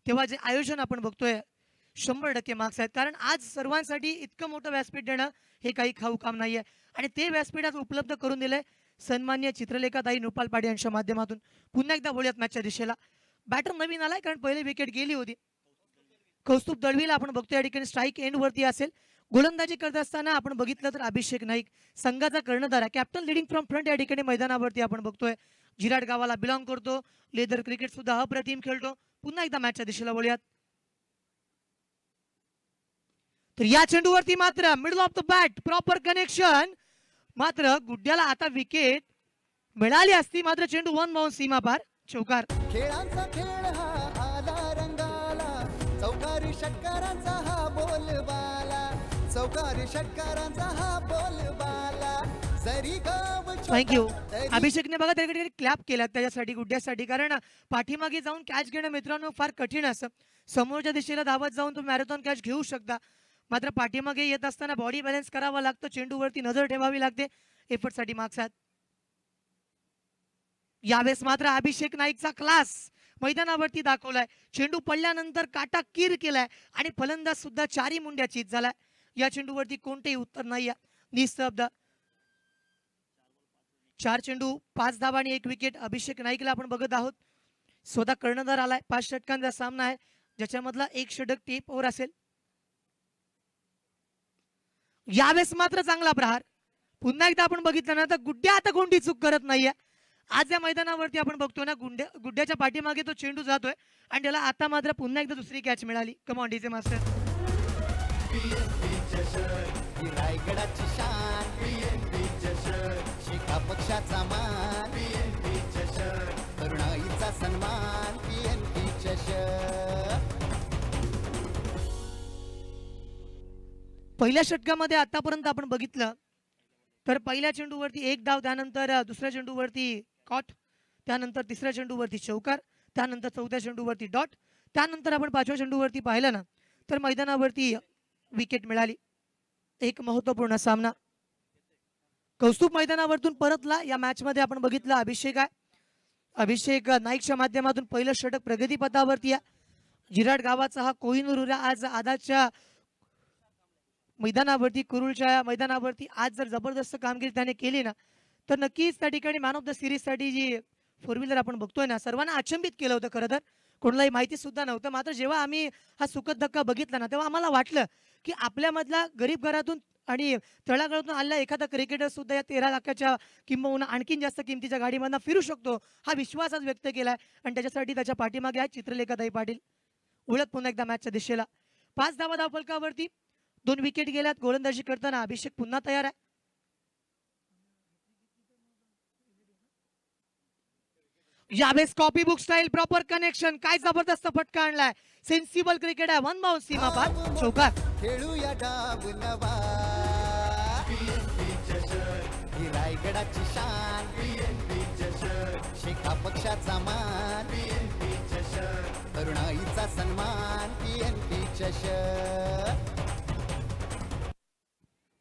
तेव्हा जे आयोजन आपण बघतोय 100% मार्क्स आहेत. कारण आज सर्वांसाठी इतकं मोठं व्यासपीठ देणं हे काही खाऊ काम नाहीये आणि ते व्यासपीठ आज उपलब्ध करून दिलंय सन्मान्य चित्रलेखाताई नुपाल पाडे यांच्या माध्यमातून. पुन्हा एकदा बोलूयात मॅचच्या दिशेला. बॅटर नवीन आलाय कारण पहिली विकेट गेली होती. कौस्तुभ दळवीला आपण बघतोय या ठिकाणी स्ट्राईक एंड वरती असेल. गोलंदाजी करत असताना आपण बघितलं तर अभिषेक नाईक संघाचा कर्णधार आहे, कॅप्टन लिडिंग फ्रॉम फ्रंट या ठिकाणी मैदानावरती आपण बघतोय. जिराड गावाला बिलॉंग करतो. लेदर क्रिकेट सुद्धा अप्रतिम खेळतो. पुन्हा एकदा मॅचच्या दिशेला वळूयात. तर या चेंडूवरती मात्र middle of the bat proper connection. मात्र गुड्ड्याला आता विकेट मिळाली असती, मात्र चेंडू 1 बाउन्स सीमा पार. चौकार. खेळांचा खेळ हा आला रंगाला. चौकारी षटकारांचा हा बोलबाला. चौकारी षटकारांचा हा बोलबाला. जरी गाव थँक्यू. अभिषेकने बघा त्याकडे क्लॅप केला त्याच्यासाठी, गुड्ड्यासाठी. कारण पाठीमागे जाऊन कॅच घेणं मित्रांनो फार कठीण असतं. समोरच्या दिशेला धावत जाऊन तुम्ही मॅरेथॉन कॅच घेऊ शकता, मात्र पाठीमागे येत असताना बॉडी बॅलन्स करावा लागतो, चेंडूवरती नजर ठेवावी लागते. एफर्टसाठी मार्क्स आहेत. यावेळेस मात्र अभिषेक नाईकचा क्लास मैदानावरती दाखवलाय. चेंडू पडल्यानंतर काटा कीर केलाय आणि फलंदाज सुद्धा चारी मुंड्या चित झालाय. या चेंडूवरती कोणतेही उत्तर नाही आहे. निस्तब्ध. 4 चेंडू 5 धावा आणि 1 विकेट. अभिषेक नाईकला आपण बघत आहोत. स्वतः कर्णधार आलाय. 5 षटकांचा सामना आहे ज्याच्यामधला 1 षटक टेप ओव्हर असेल. यावेळेस मात्र चांगला प्रहार. पुन्हा एकदा आपण बघितलं ना तर गुड्ड्या आता कोणती चूक करत नाहीये. आज या मैदानावरती आपण बघतोय ना गुड्ड्याच्या पाठीमागे तो चेंडू जातोय आणि त्याला आता मात्र पुन्हा एकदा दुसरी कॅच मिळाली. Come on DJ master. रायगडाची शान शेका पक्षाचा मान तरुणाईचा सन्मान PNP चषक. पहिल्या षटकामध्ये आतापर्यंत आपण बघितलं तर पहिल्या चेंडूवरती 1 धाव, त्यानंतर दुसऱ्या चेंडूवरती कॉट, त्यानंतर तिसऱ्या चेंडूवरती चौकार, त्यानंतर चौथ्या चेंडूवरती डॉट, त्यानंतर आपण 5व्या चेंडूवरती पाहिलं ना तर मैदानावरती विकेट मिळाली. एक महत्त्वपूर्ण सामना. कौस्तुभ मैदानावरतून परतला. या मॅच मध्ये आपण बघितलं अभिषेक आहे. अभिषेक नाईकच्या माध्यमातून पहिलं षटक प्रगतीपथावरती आहे. जिराड गावाचा हा कोहिनूर आज आदाच्या मैदानावरती, कुरुलच्या मैदानावरती आज जर जबरदस्त कामगिरी त्याने केली ना तर नक्कीच त्या ठिकाणी मॅन ऑफ द सिरीज साठी जी 4 व्हीलर आपण बघतोय ना सर्वांना अचंबित केलं होतं. खरं तर कोणालाही माहिती सुद्धा नव्हतं. मात्र जेव्हा आम्ही हा सुखद धक्का बघितला ना तेव्हा आम्हाला वाटलं की आपल्यामधला गरीब घरातून आणि तळागाळातून आलेला एखादा क्रिकेटर सुद्धा या 13 लाखाच्या किंबहुना आणखीन जास्त किमतीच्या गाडीमधनं फिरू शकतो हा विश्वास आज व्यक्त केलाय. आणि त्याच्यासाठी त्याच्या पाठीमागे आहे चित्रलेखाताई पाटील. उलट पुन्हा एकदा मॅचच्या दिशेला 5 धावा धावफलकावरती. 2 विकेट गेल्यात. गोलंदाजी करताना अभिषेक पुन्हा तयार आहे. यावेळेस copy book style proper connection. काय जबरदस्त फटका आणलाय. सेन्सिबल क्रिकेट आहे. 1 बाउंस सीमा पार. चौकार. खेळूया डाव नवा ही रायगडाची शान शेका पक्षाचा मान तरुणाईचा सन्मान PNP चषक.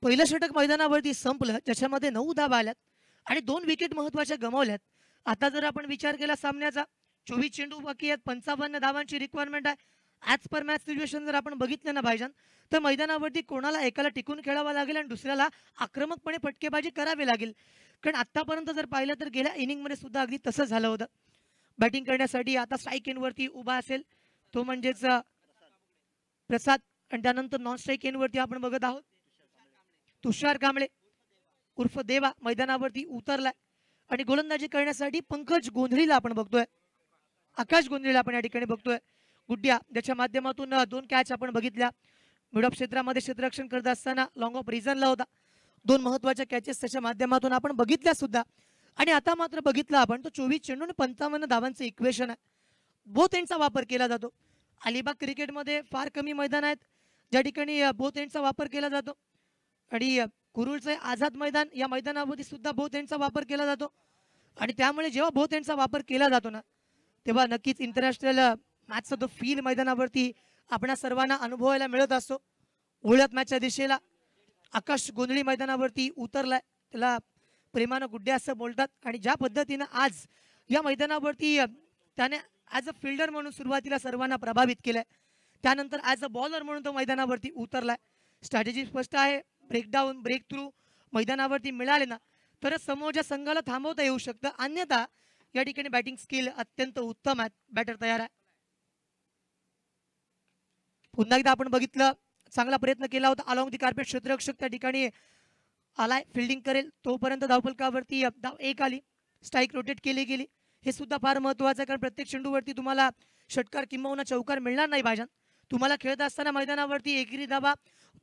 पहिलं षटक मैदानावरती संपलं ज्याच्यामध्ये 9 धावा आल्यात आणि 2 विकेट महत्वाच्या गमावल्यात. आता जर आपण विचार केला सामन्याचा 24 चेंडू बाकी आहेत. 55 धावांची रिक्वायरमेंट आहे. ॲज पर मॅच सिच्युएशन जर आपण बघितलं ना भाईजान तर मैदानावरती कोणाला एकाला टिकून खेळावं लागेल आणि दुसऱ्याला आक्रमकपणे फटकेबाजी करावी लागेल. कारण आतापर्यंत जर पाहिलं तर गेल्या इनिंगमध्ये सुद्धा अगदी तसं झालं होतं. बॅटिंग करण्यासाठी आता स्ट्राईक एंडवरती उभा असेल तो म्हणजेच प्रसाद आणि त्यानंतर नॉन स्ट्राईक एंडवरती आपण बघत आहोत तुषार कांबळे उर्फ देवा मैदानावरती उतरलाय. आणि गोलंदाजी करण्यासाठी पंकज गोंधळीला आपण बघतोय. आकाश गोंधळीला आपण या ठिकाणी बघतोय. गुड्ड्या ज्याच्या माध्यमातून 2 कॅच आपण बघितल्या. मिड ऑफ क्षेत्रामध्ये क्षेत्ररक्षण करत असताना लॉंग ऑफ रिझनला होता. 2 महत्वाच्या कॅचेस त्याच्या माध्यमातून आपण बघितल्या सुद्धा. आणि आता मात्र बघितलं आपण तो 24 चेंडू आणि 55 धावांचं इक्वेशन आहे. बोथ एंडचा वापर केला जातो. अलिबाग क्रिकेटमध्ये फार कमी मैदान आहेत ज्या ठिकाणी बोथ एंडचा वापर केला जातो. आणि कुरुळचे आझाद मैदान या मैदानावरती सुद्धा बोथ एंडचा वापर केला जातो. आणि त्यामुळे जेव्हा बोथ एंडचा वापर केला जातो ना तेव्हा नक्कीच इंटरनॅशनल मॅचचा तो फील मैदानावरती आपणा सर्वांना अनुभवायला मिळत असतो. उलट मॅचच्या दिशेला आकाश गोंधळी मैदानावरती उतरलाय. त्याला प्रेमानं गुड्ड्या असं बोलतात. आणि ज्या पद्धतीनं आज या मैदानावरती त्याने ॲज अ फिल्डर म्हणून सुरुवातीला सर्वांना प्रभावित केलंय. त्यानंतर ॲज अ बॉलर म्हणून तो मैदानावरती उतरलाय. स्ट्रॅटेजी स्पष्ट आहे. ब्रेकडाऊन ब्रेक थ्रू मैदानावरती मिळाले ना तरच समोरच्या संघाला थांबवता येऊ शकतं. अन्यथा या ठिकाणी बॅटिंग स्किल अत्यंत उत्तम आहे. बॅटर तयार आहे. पुन्हा एकदा आपण बघितलं चांगला प्रयत्न केला होता. अलॉंग दी कार्पेट क्षेत्ररक्षक त्या ठिकाणी आलाय. फिल्डिंग करेल तोपर्यंत धावफलकावरती धाव 1 आली. स्ट्राईक रोटेट केली गेली. हे सुद्धा फार महत्वाचं आहे कारण प्रत्येक चेंडूवरती तुम्हाला षटकार किंबहुना चौकार मिळणार नाही भाईजान. तुम्हाला खेळत असताना मैदानावरती एकेरी धावा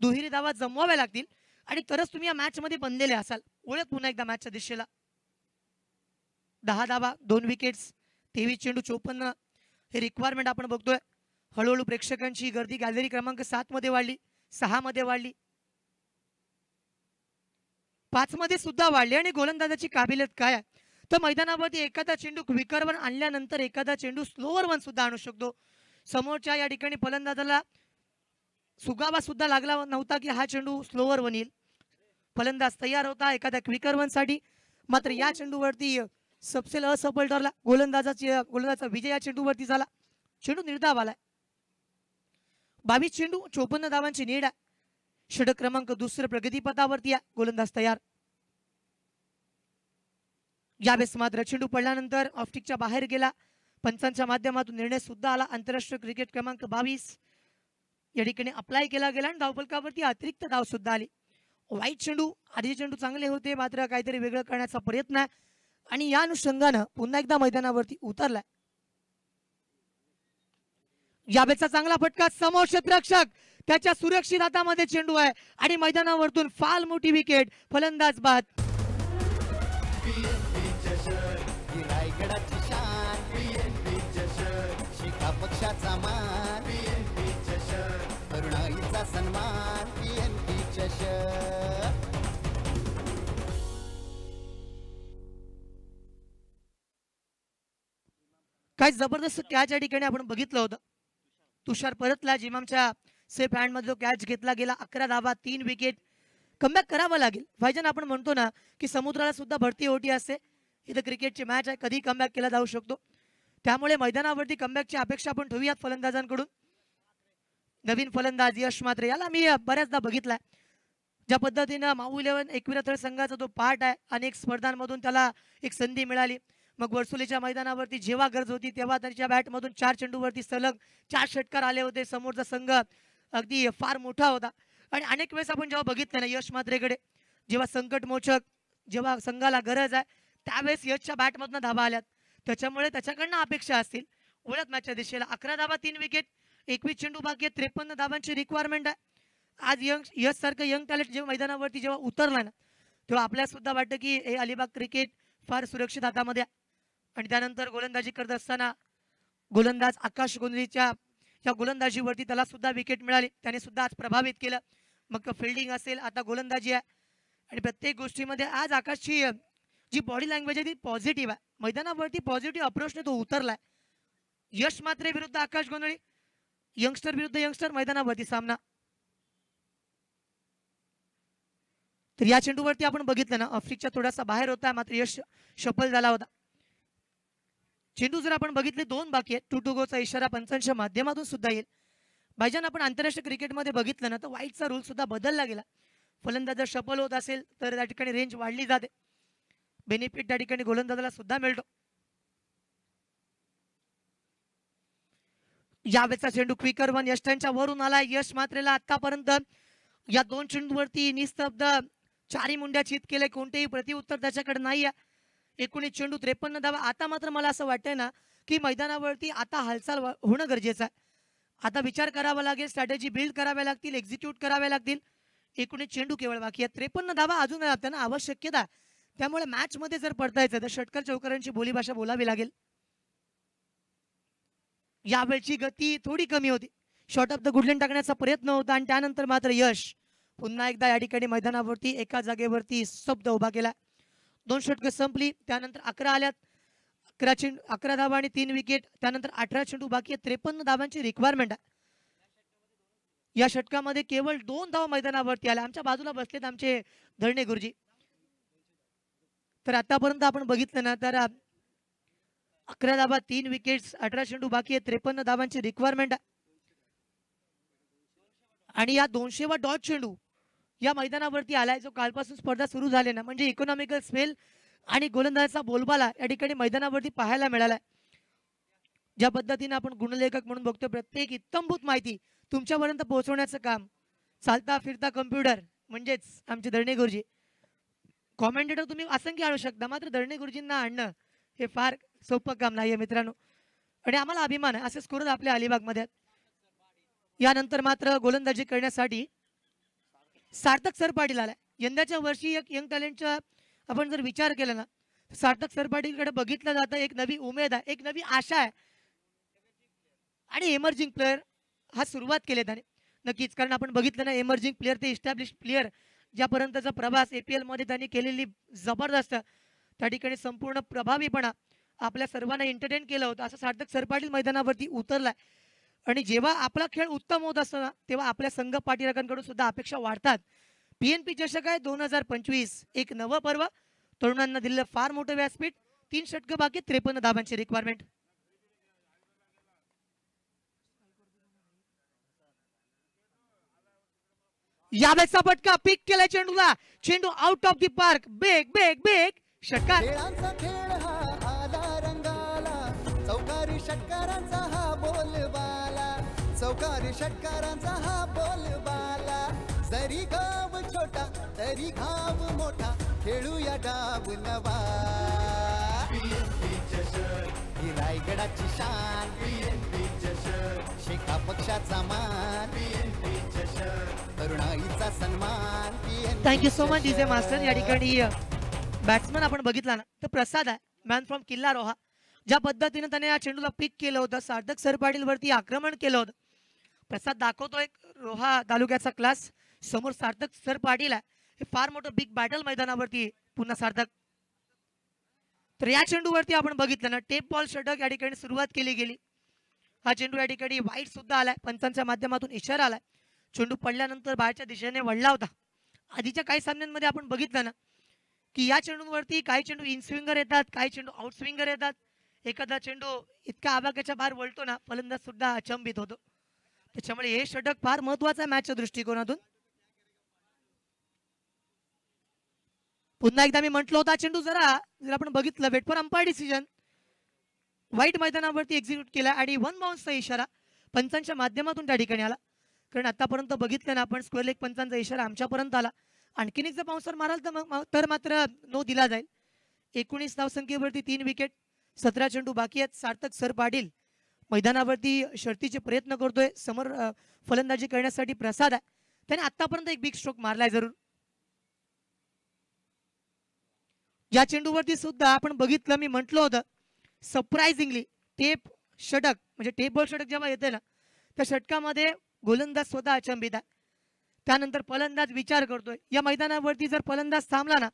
दुहेरी धावा जमवाव्या लागतील आणि तरच तुम्ही या मॅच मध्ये बनलेले असाल. ओळख पुन्हा एकदा मॅचच्या दिशेला 10 धावा 2 विकेट्स 23 चेंडू 54 हे रिक्वायरमेंट आपण बघतोय. हळूहळू प्रेक्षकांची गर्दी गॅलरी क्रमांक 7 मध्ये वाढली, 6 मध्ये वाढली, 5 मध्ये सुद्धा वाढली. आणि गोलंदाजाची काबिलियत काय आहे तर मैदानावरती एखादा चेंडू क्विकर वन आणल्यानंतर एखादा चेंडू स्लोअर वन सुद्धा आणू शकतो. समोरच्या या ठिकाणी फलंदाजाला सुगावा सुद्धा लागला नव्हता की हा चेंडू स्लोअर वन येईल. फलंदाज तयार होता एखाद्या क्विकर वन साठी. मात्र या चेंडूवरती सपसेल असफल ठरला. गोलंदाजाचा विजय या चेंडूवरती झाला. चेंडू निर्धाव आलाय. 22 चेंडू 54 धावांची लीड आहे. षटक क्रमांक दुसरं प्रगतीपथावरती आहे. गोलंदाज तयार. यावेळेस मात्र चेंडू पडल्यानंतर ऑफस्टिकच्या बाहेर गेला. पंचांच्या माध्यमातून निर्णय सुद्धा आला. आंतरराष्ट्रीय क्रिकेट क्रमांक 22 या ठिकाणी अप्लाय केला गेला आणि धावफलकावरती अतिरिक्त धाव सुद्धा आली. वाईट चेंडू, आधीचे चेंडू चांगले होते, मात्र काहीतरी वेगळं करण्याचा प्रयत्न आहे आणि या अनुषंगानं पुन्हा एकदा मैदानावरती उतरलाय. यावेळेचा चांगला फटका. समोर क्षेत्ररक्षक त्याच्या सुरक्षित हातामध्ये चेंडू आहे आणि मैदानावरतून फार मोठी विकेट. फलंदाज बाद. ही रायगडाची शान शिखा पक्षाचा मान तरुणाईचा सन्मान PNP चषक. काय जबरदस्त कॅच या ठिकाणी आपण बघितलं होतं. तुषार परतला. जिमामच्या सेफ हँड मध्ये कॅच घेतला गेला. 11 धावा 3 विकेट. कमबॅक करावं लागेल. भाईजान आपण म्हणतो ना की समुद्राला सुद्धा भरती ओटी असते. इथं क्रिकेटची मॅच आहे, कधी कमबॅक केला जाऊ शकतो. त्यामुळे मैदानावरती कमबॅकची अपेक्षा आपण ठेवूयात फलंदाजांकडून. नवीन फलंदाज यश म्हात्रे याला मी बऱ्याचदा बघितलाय. ज्या पद्धतीनं माऊ 11 एकविरा संघाचा तो पार्ट आहे. अनेक स्पर्धांमधून त्याला एक संधी मिळाली. मग वर्सोलीच्या मैदानावरती जेव्हा गरज होती तेव्हा त्यांच्या बॅटमधून 4 चेंडूवरती सलग 4 षटकार आले होते. समोरचा संघ अगदी फार मोठा होता आणि अनेक वेळेस आपण जेव्हा बघितलं ना यश म्हात्रेकडे, जेव्हा संकटमोचक, जेव्हा संघाला गरज आहे त्यावेळेस यशच्या बॅटमधून धावा आल्यात. त्याच्यामुळे त्याच्याकडनं अपेक्षा असतील ओळख मॅचच्या दिशेला. 11 धावा 3 विकेट, 21 चेंडू बाकी आहे. 53 धावांची रिक्वायरमेंट आहे. आज यश सारखं यंग टॅलेंट जेव्हा मैदानावरती जेव्हा उतरला ना तेव्हा आपल्याला सुद्धा वाटतं की हे अलिबाग क्रिकेट फार सुरक्षित हातामध्ये आहे. आणि त्यानंतर गोलंदाजी करत असताना गोलंदाज आकाश गोंधळीच्या या गोलंदाजीवरती त्याला सुद्धा विकेट मिळाली. त्याने सुद्धा आज प्रभावित केलं. मग फिल्डिंग असेल, आता गोलंदाजी आहे आणि प्रत्येक गोष्टीमध्ये आज आकाशची जी बॉडी लँग्वेज आहे ती पॉझिटिव्ह आहे. मैदानावरती पॉझिटिव्ह अप्रोचने तो उतरलाय. यश म्हात्रे विरुद्ध आकाश गोंधळी, यंगस्टर विरुद्ध यंगस्टर मैदानावरती सामना. तर या चेंडूवरती आपण बघितलं ना ऑफस्टिकच्या थोडासा बाहेर होता, मात्र यश सफल झाला होता. चेंडू जर आपण बघितले 2 बाकी आहेत. 2 to go चा इशारा पंचांच्या माध्यमातून सुद्धा येईल. भाईजान आपण आंतरराष्ट्रीय क्रिकेटमध्ये बघितलं ना तर वाईटचा रूल सुद्धा बदलला गेला. फलंदाज जर सफल होत असेल तर त्या ठिकाणी रेंज वाढली जाते. बेनिफिट त्या ठिकाणी गोलंदाजाला सुद्धा मिळतो. यावेळेचा चेंडू क्विकर वन यष्टांच्या वरून आला. यश मात्रेला आतापर्यंत या 2 चेंडूवरती निस्तब्ध 4 मुंड्या चित केले. कोणतेही प्रतिउत्तर त्याच्याकडे नाही आहे. 19 चेंडू 53 धावा. आता मात्र मला असं वाटतंय ना की मैदानावरती आता हालचाल होणं गरजेचं आहे. आता विचार करावा लागेल, स्ट्रॅटेजी बिल्ड कराव्या लागतील, एक्झिक्यूट कराव्या लागतील. 19 चेंडू केवळ बाकी आहेत. 53 धावा अजून त्यांना आवश्यकता. त्यामुळे मॅच मध्ये जर पडतायचं तर षटकार चौकारांची बोलीभाषा बोलावी लागेल. यावेळची गती थोडी कमी होती. शॉर्ट ऑफ द गुडलेन टाकण्याचा प्रयत्न होता आणि त्यानंतर मात्र यश पुन्हा एकदा या ठिकाणी मैदानावरती एका जागेवरती स्तब्ध उभा केला. 2 षटकं संपली. त्यानंतर 11 आल्यात. 11 धावा आणि 3 विकेट. त्यानंतर 18 चेंडू बाकी आहेत. 53 धावांची रिक्वायरमेंट आहे. या षटकामध्ये केवळ 2 धावा मैदानावरती आल्या. आमच्या बाजूला बसलेत आमचे धरणे गुरुजी. तर आतापर्यंत आपण बघितलं ना तर 11 धावा 3 विकेट्स, 18 चेंडू बाकी आहेत. 53 धावांची रिक्वायरमेंट आहे. आणि या 200वा डॉट चेंडू या मैदानावरती आलाय जो कालपासून स्पर्धा सुरू झाली ना, म्हणजे इकॉनॉमिकल स्पेल आणि गोलंदाजाचा बोलबाला या ठिकाणी मैदानावरती पाहायला मिळालाय. ज्या पद्धतीने आपण गुणलेखक म्हणून बघतो प्रत्येक इत्तमभूत माहिती तुमच्यापर्यंत पोहोचवण्याचं काम चालता फिरता कम्प्युटर म्हणजेच आमचे धरणे गुरुजी. कॉमेंटेटर तुम्ही असंख्य आणू शकता, मात्र धरणे गुरुजींना आणणं हे फार सोपं काम नाहीये मित्रांनो. आणि आम्हाला अभिमान आहे असे स्कोर आपल्या अलिबागमध्ये. यानंतर मात्र गोलंदाजी करण्यासाठी सार्थक सर पाटील आलाय. यंदाच्या वर्षी एक यंग टॅलेंटचा आपण जर विचार केला ना सार्थक सर पाटीलकडे बघितलं जातं. एक नवी उमेद आहे, एक नवी आशा आहे आणि एमर्जिंग प्लेअर हा सुरुवात केली त्याने नक्कीच. कारण आपण बघितलं ना एमर्जिंग प्लेअर ते इस्टॅब्लिश प्लेअर ज्यापर्यंतचा प्रवास APL मध्ये त्यांनी केलेली जबरदस्त, त्या ठिकाणी संपूर्ण प्रभावीपणा आपल्या सर्वांना एंटरटेन केलं होतं. असं सार्थक सर पाटील मैदानावरती उतरलाय. आणि जेव्हा आपला खेळ उत्तम होत असतो ना तेव्हा आपल्या संघ पाठीराखांकडून सुद्धा अपेक्षा वाढतात. PNP चषक आहे 2025, एक नवं पर्व. तरुणांना दिलेलं फार मोठं व्यासपीठ. 3 षटक बाकी 53 धावांची रिक्वायरमेंट. यावेळेचा फटका पिक केलाय चेंडूला. चेंडू आउट ऑफ दी पार्क. बेग बेग बेग षटकार. खेळांचा खेळ हा आला रंगाला, चौकारी षटकारांचा हा बोलबाला, चौकारी षटकारांचा हा बोलबाला. जरी गाव छोटा तरी घाव मोठा, खेळूया डाव नवा. ही रायगडाची शान, शेका पक्षाचा मान, तरुणाईचा सन्मान. Thank you so much DJ master. या ठिकाणी बॅट्समन आपण बघितला ना तर प्रसाद आहे, मॅन फ्रॉम किल्ला रोहा. ज्या पद्धतीने त्याने या चेंडूला पिक केलं होतं, सार्थक सरपाटील वरती आक्रमण केलं होतं. प्रसाद दाखवतोय रोहा तालुक्याचा क्लास. समोर सार्थक सरपाटील आहे. हे फार मोठं बिग बॅटल मैदानावरती पुन्हा सार्थक. तर या चेंडूवरती आपण बघितलं ना टेप बॉल षटक या ठिकाणी सुरुवात केली गेली. हा चेंडू या ठिकाणी वाईट सुद्धा आलाय. पंचांच्या माध्यमातून इशारा आलाय. चेंडू पडल्यानंतर बाहेरच्या दिशेने वळला होता. आधीच्या काही सामन्यांमध्ये आपण बघितलं ना की या चेंडूंवरती काही चेंडू इन स्विंगर येतात, काही चेंडू आउट स्विंगर येतात. एखादा चेंडू इतका आवाक्याच्या बाहेर वळतो ना फलंदाज सुद्धा अचंबित होतो. त्याच्यामुळे हे षटक फार महत्वाचं आहे मॅचच्या दृष्टिकोनातून. पुन्हा एकदा मी म्हटलं होता चेंडू जर आपण बघितलं वेट फॉर अंपायर डिसिजन वाईट मैदानावरती एक्झिक्यूट केला आणि 1 बाउन्सचा इशारा पंचांच्या माध्यमातून त्या ठिकाणी आला. कारण आतापर्यंत बघितलं ना आपण स्क्वेअर लेग पंचांचा इशारा आमच्यापर्यंत आला. आणखीन एक जर बाउन्सर माराल तर मात्र नो दिला जाईल. 19 धावसंख्येवरती 3 विकेट, 17 चेंडू बाकी आहेत. सार्थक सरपाटील मैदानावरती शर्तीचे प्रयत्न करतोय. समोर फलंदाजी करण्यासाठी प्रसाद आहे. त्याने आतापर्यंत एक बिग स्ट्रोक मारलाय जरूर. या चेंडूवरती सुद्धा आपण बघितलं मी म्हटलं होतं सरप्राइझिंगली टेप षटक म्हणजे टेप बॉल षटक जेव्हा येते ना त्या षटकामध्ये गोलंदाज स्वतः अचंबित आहे. त्यानंतर फलंदाज विचार करतोय. या मैदानावरती जर फलंदाज थांबला ना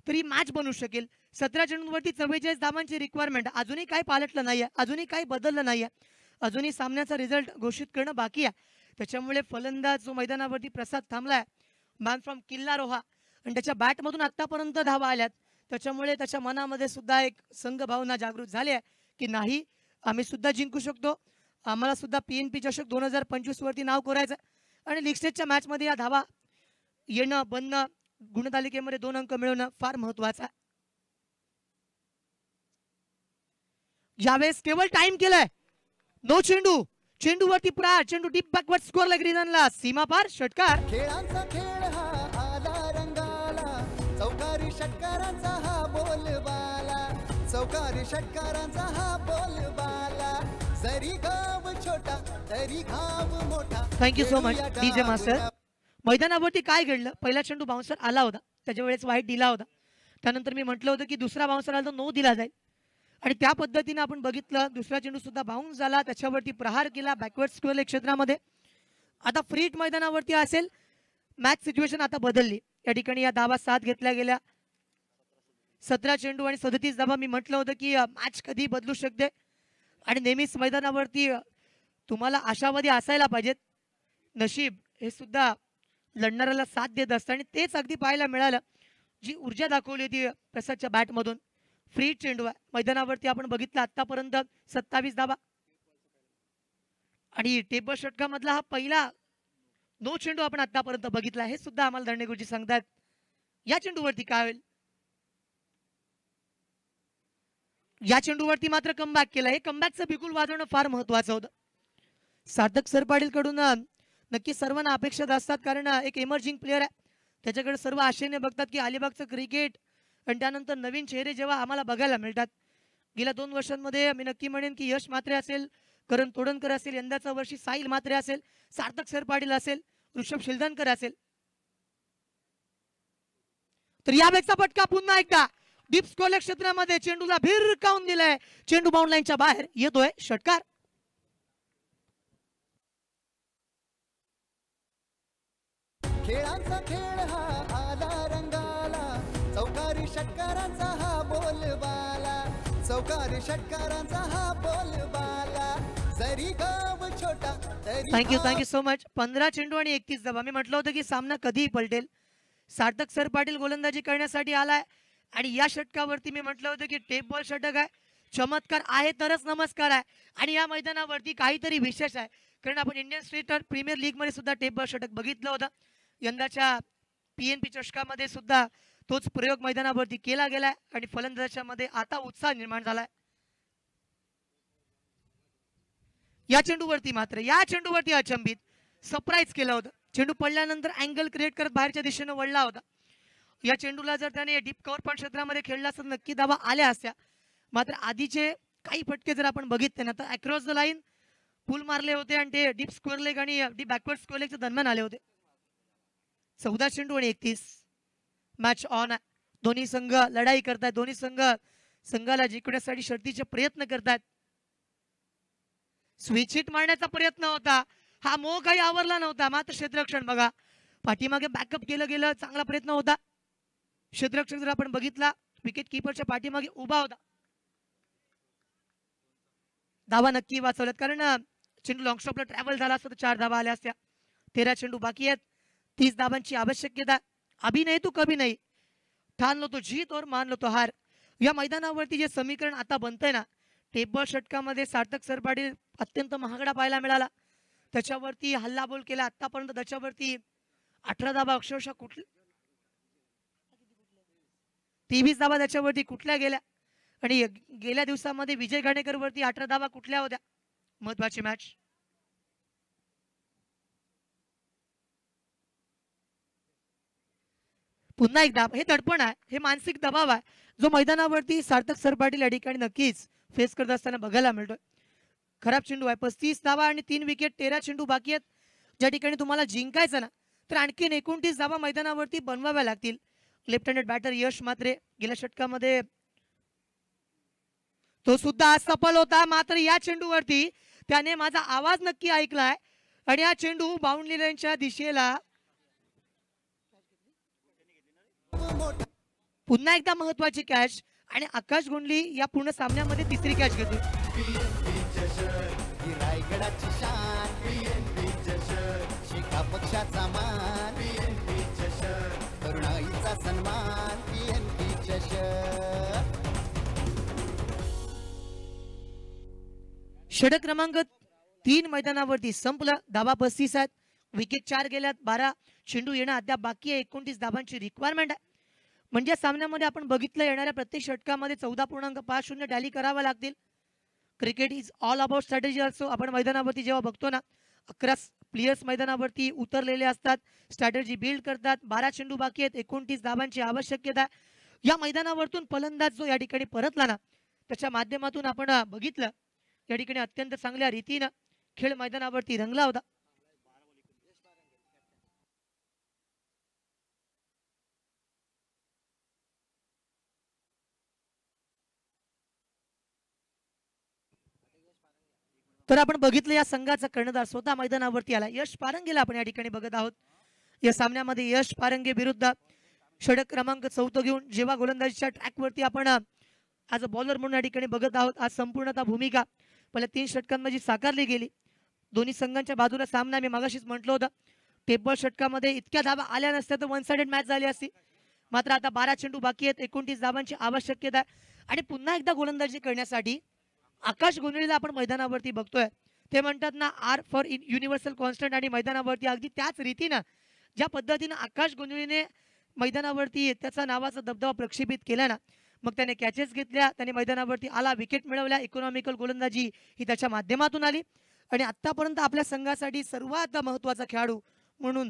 तरी मॅच बनू शकेल. 17 चेंडूंवरती 44 धावांची रिक्वायरमेंट. अजूनही काही पालटलं नाहीये, अजूनही काही बदललं नाहीये, अजूनही सामन्याचा रिझल्ट घोषित करणं बाकी आहे. त्याच्यामुळे फलंदाज जो मैदानावरती प्रसाद थांबलाय मॅन फ्रॉम किल्ला रोहा आणि त्याच्या बॅटमधून आतापर्यंत धावा आल्यात. त्याच्यामुळे त्याच्या मनामध्ये सुद्धा एक संघ भावना जागृत झाली आहे की नाही आम्ही सुद्धा जिंकू शकतो. आम्हाला सुद्धा PNP चषक 2025 वरती नाव करायचं आणि लीग स्टेजच्या मॅच मध्ये या धावा येणं बनणं गुणतालिकेमध्ये 2 अंक मिळवणं फार महत्वाचं आहे. यावेळेस केवळ टाइम केलाय. नो चेंडू. चेंडूवरती प्रहार. चेंडू डीप बॅकवर्ड स्कोअर लाईक रिजनला सीमा पार षटकार. खेळांचा खेळ हा आला रंगाला, चौकारी षटकारांचा हा बोलबाला, चौकारी षटकारांचा हा बोलबाला. जरी गाव छोटा तरी घाव मोठा. Thank you so much DJ master. मैदानावरती काय घडलं, पहिला चेंडू बाउन्सर आला होता त्याच्या वेळेस वाईट दिला होता. त्यानंतर मी म्हटलं होतं की दुसरा बाउन्सर आला तर नो दिला जाईल आणि त्या पद्धतीने आपण बघितलं दुसरा चेंडू सुद्धा बाउन्स झाला. त्याच्यावरती प्रहार केला बॅकवर्ड स्क्वेअर लेग क्षेत्रामध्ये. आता फ्री हिट मैदानावरती असेल. मॅच सिच्युएशन आता बदलली. या ठिकाणी या धावा 7 घेतल्या गेल्या. 17 चेंडू आणि 37 धावा. मी म्हटलं होतं की मॅच कधी बदलू शकते आणि नेहमीच मैदानावरती तुम्हाला आशावादी असायला पाहिजेत. नशीब हे सुद्धा लढणाऱ्याला साथ देत असतं आणि तेच अगदी पाहायला मिळालं. जी ऊर्जा दाखवली होती प्रसादच्या बॅटमधून. फ्री चेंडू आहे मैदानावरती आपण बघितलं आतापर्यंत 27 धावा आणि टेबल षटकामधला हा पहिला नो चेंडू आपण आतापर्यंत बघितला. हे सुद्धा आम्हाला धरणे गुरुजी सांगतात. या चेंडूवरती काय होईल. या चेंडूवरती मात्र कमबॅक केलं. हे कमबॅकचं बिगुल वाजवणं फार महत्वाचं होतं. सार्थक सरपाटील कडून नक्की सर्वांना अपेक्षित असतात कारण एक एमर्जिंग प्लेअर आहे. त्याच्याकडे सर्व आशेने बघतात की अलिबागचं क्रिकेट आणि त्यानंतर नवीन चेहरे जेव्हा आम्हाला बघायला मिळतात. गेल्या 2 वर्षांमध्ये मी नक्की म्हणेन की यश म्हात्रे असेल, करण तोडणकर असेल, यंदाच्या वर्षी साहिल म्हात्रे असेल, सार्थक सरपाटील असेल, ऋषभ शिलदनकर असेल. तर यावेळेचा फटका पुन्हा एकदा डीप स्कोअर क्षेत्रामध्ये चेंडूला भिरकावून दिलाय. चेंडू बाउंड लाईनच्या बाहेर येतोय षटकार. खेळांचा खेळ हा आला रंगाला, चौकारी षटकारांचा हा बोलबाला, चौकारी षटकारांचा हा बोलबाला. जरी गाव छोटा तरी. Thank you so much. 15 चेंडू आणि 31 धावा. मी म्हटलं होतं की सामना कधीही पलटेल. सार्थक सरपाटील गोलंदाजी करण्यासाठी आलाय. आणि या षटकावरती मी म्हटलं होतं की टेप बॉल षटक आहे, चमत्कार आहे तरच नमस्कार आहे. आणि या मैदानावरती काहीतरी विशेष आहे, कारण आपण इंडियन स्टेट प्रीमियर लीग मध्ये सुद्धा टेप बॉल षटक बघितलं होतं. यंदाच्या PNP चषकामध्ये सुद्धा तोच प्रयोग मैदानावरती केला गेलाय आणि फलंदाजांमध्ये आता उत्साह निर्माण झालाय. या चेंडूवरती अचंबित सरप्राईज केलं होतं. चेंडू पडल्यानंतर अँगल क्रिएट करत बाहेरच्या दिशेने वळला होता. या चेंडूला जर त्याने डीप कव्हर पण क्षेत्रामध्ये खेळला असता नक्की धावा आल्या असत्या. मात्र आधीचे काही फटके जर आपण बघितले ना तर अक्रॉस द लाईन पुल मारले होते आणि ते डीप स्क्वेअर लेग आणि डीप बॅकवर्ड स्क्वेअर लेगच्या दरम्यान आले होते. 14 चेंडू आणि 31 मॅच ऑन आहे. दोन्ही संघ लढाई करतायत, दोन्ही संघाला जिंकण्यासाठी शर्तीचे प्रयत्न करतायत. स्विच हिट मारण्याचा प्रयत्न होता, हा मोह काही आवरला नव्हता. मात्र क्षेत्ररक्षण बघा पाठीमागे बॅकअप केलं गेलं, चांगला प्रयत्न होता. क्षेत्ररक्षक जर आपण बघितला विकेट किपरच्या पाठीमागे उभा होता. धावा नक्की वाचवल्यात, कारण चेंडू लॉंग स्टॉपला ट्रॅव्हल झाला असता तर 4 धावा आल्या असत्या. 13 चेंडू बाकी आहेत, 30 धावांची आवश्यकता. अभी नाही तू कभी नाही, ठान लो तो जीत और मान लो तो हार. या मैदानावरती जे समीकरण आता बनतंय ना, टेबल षटकामध्ये सार्थक सरपाटील अत्यंत महागडा पाहायला मिळाला. त्याच्यावरती हल्लाबोल केला आतापर्यंत, त्याच्यावरती 18 धावा अक्षरशः 23 धावा त्याच्यावरती कुठल्या गेल्या. आणि गेल्या दिवसामध्ये विजय घाणेकर वरती 18 धावा कुठल्या होत्या. महत्वाची मॅच. पुन्हा एकदा हे दडपण आहे, हे मानसिक दबाव आहे जो मैदानावरती सार्थक सरपाटील या ठिकाणी नक्कीच फेस करत असताना बघायला मिळतोय. खराब चेंडू आहे, 35 धावा आणि 3 विकेट, 13 चेंडू बाकी आहेत. ज्या ठिकाणी तुम्हाला जिंकायचं ना तर आणखीन 29 धावा मैदानावरती बनवाव्या लागतील. लेफ्ट हँडेड बॅटर यश म्हात्रे गेल्या षटकामध्ये तो सुद्धा सफल होता. मात्र या चेंडूवरती त्याने माझा आवाज नक्की ऐकलाय आणि हा चेंडू बाउंड्री लाईनच्या दिशेला पुन्हा एकदा महत्वाची कॅच. आणि आकाश गोंडली या पूर्ण सामन्यामध्ये तिसरी कॅच घेतली. रायगडाची शान शेका पक्षाचा मान तरुणाईचा सन्मान PNP चषक. षटक क्रमांक 3 मैदानावरती संपलं. धावा 35 आहेत, विकेट 4 गेल्यात, 12 चेंडू येणं अद्याप बाकी आहे. 29 धावांची रिक्वायरमेंट आहे. म्हणजे सामन्यामध्ये आपण बघितलं येणाऱ्या प्रत्येक षटकामध्ये 14.50 टॅली करावा लागतील. Cricket is all about strategy also. आपण मैदानावरती जेव्हा बघतो ना 11 प्लेयर्स मैदानावरती उतरलेले असतात, स्ट्रॅटेजी बिल्ड करतात. 12 चेंडू बाकी आहेत, 29 धावांची आवश्यकता. या मैदानावरतून फलंदाज जो या ठिकाणी परतला ना त्याच्या माध्यमातून आपण बघितलं या ठिकाणी अत्यंत चांगल्या रीतीनं खेळ मैदानावरती रंगला होता. तर आपण बघितलं या संघाचा कर्णधार स्वतः मैदानावरती आला. यश पारंगेला आपण या ठिकाणी बघत आहोत. या सामन्यामध्ये यश पारंगे विरुद्ध षटक क्रमांक 14 घेऊन जेव्हा गोलंदाजीच्या ट्रॅकवरती आपण ॲज अ बॉलर म्हणून या ठिकाणी बघत आहोत. आज संपूर्णतः भूमिका पहिल्या 3 षटकांमध्ये साकारली गेली. दोन्ही संघांच्या बाजूला सामना मी मागाशीच म्हटलं होतं टेबल षटकामध्ये इतक्या धावा आल्या नसत्या तर 1 साइडेड मॅच झाली असती. मात्र आता 12 चेंडू बाकी आहेत, 29 धावांची आवश्यकता आहे. आणि पुन्हा एकदा गोलंदाजी करण्यासाठी आकाश गोंधळीला आपण मैदानावरती बघतोय. ते म्हणतात ना आर फॉर युनिव्हर्सल कॉन्स्टंट. आणि मैदानावरती अगदी त्याच रीतीनं ज्या पद्धतीनं आकाश गोंधळीने मैदानावरती त्याचा नावाचा दबदबा प्रक्षेपित केला ना, मग त्याने कॅचेस घेतल्या, त्याने मैदानावरती आला, विकेट मिळवल्या. इकॉनॉमिकल गोलंदाजी ही त्याच्या माध्यमातून आली. आणि आतापर्यंत आपल्या संघासाठी सर्वात महत्वाचा खेळाडू म्हणून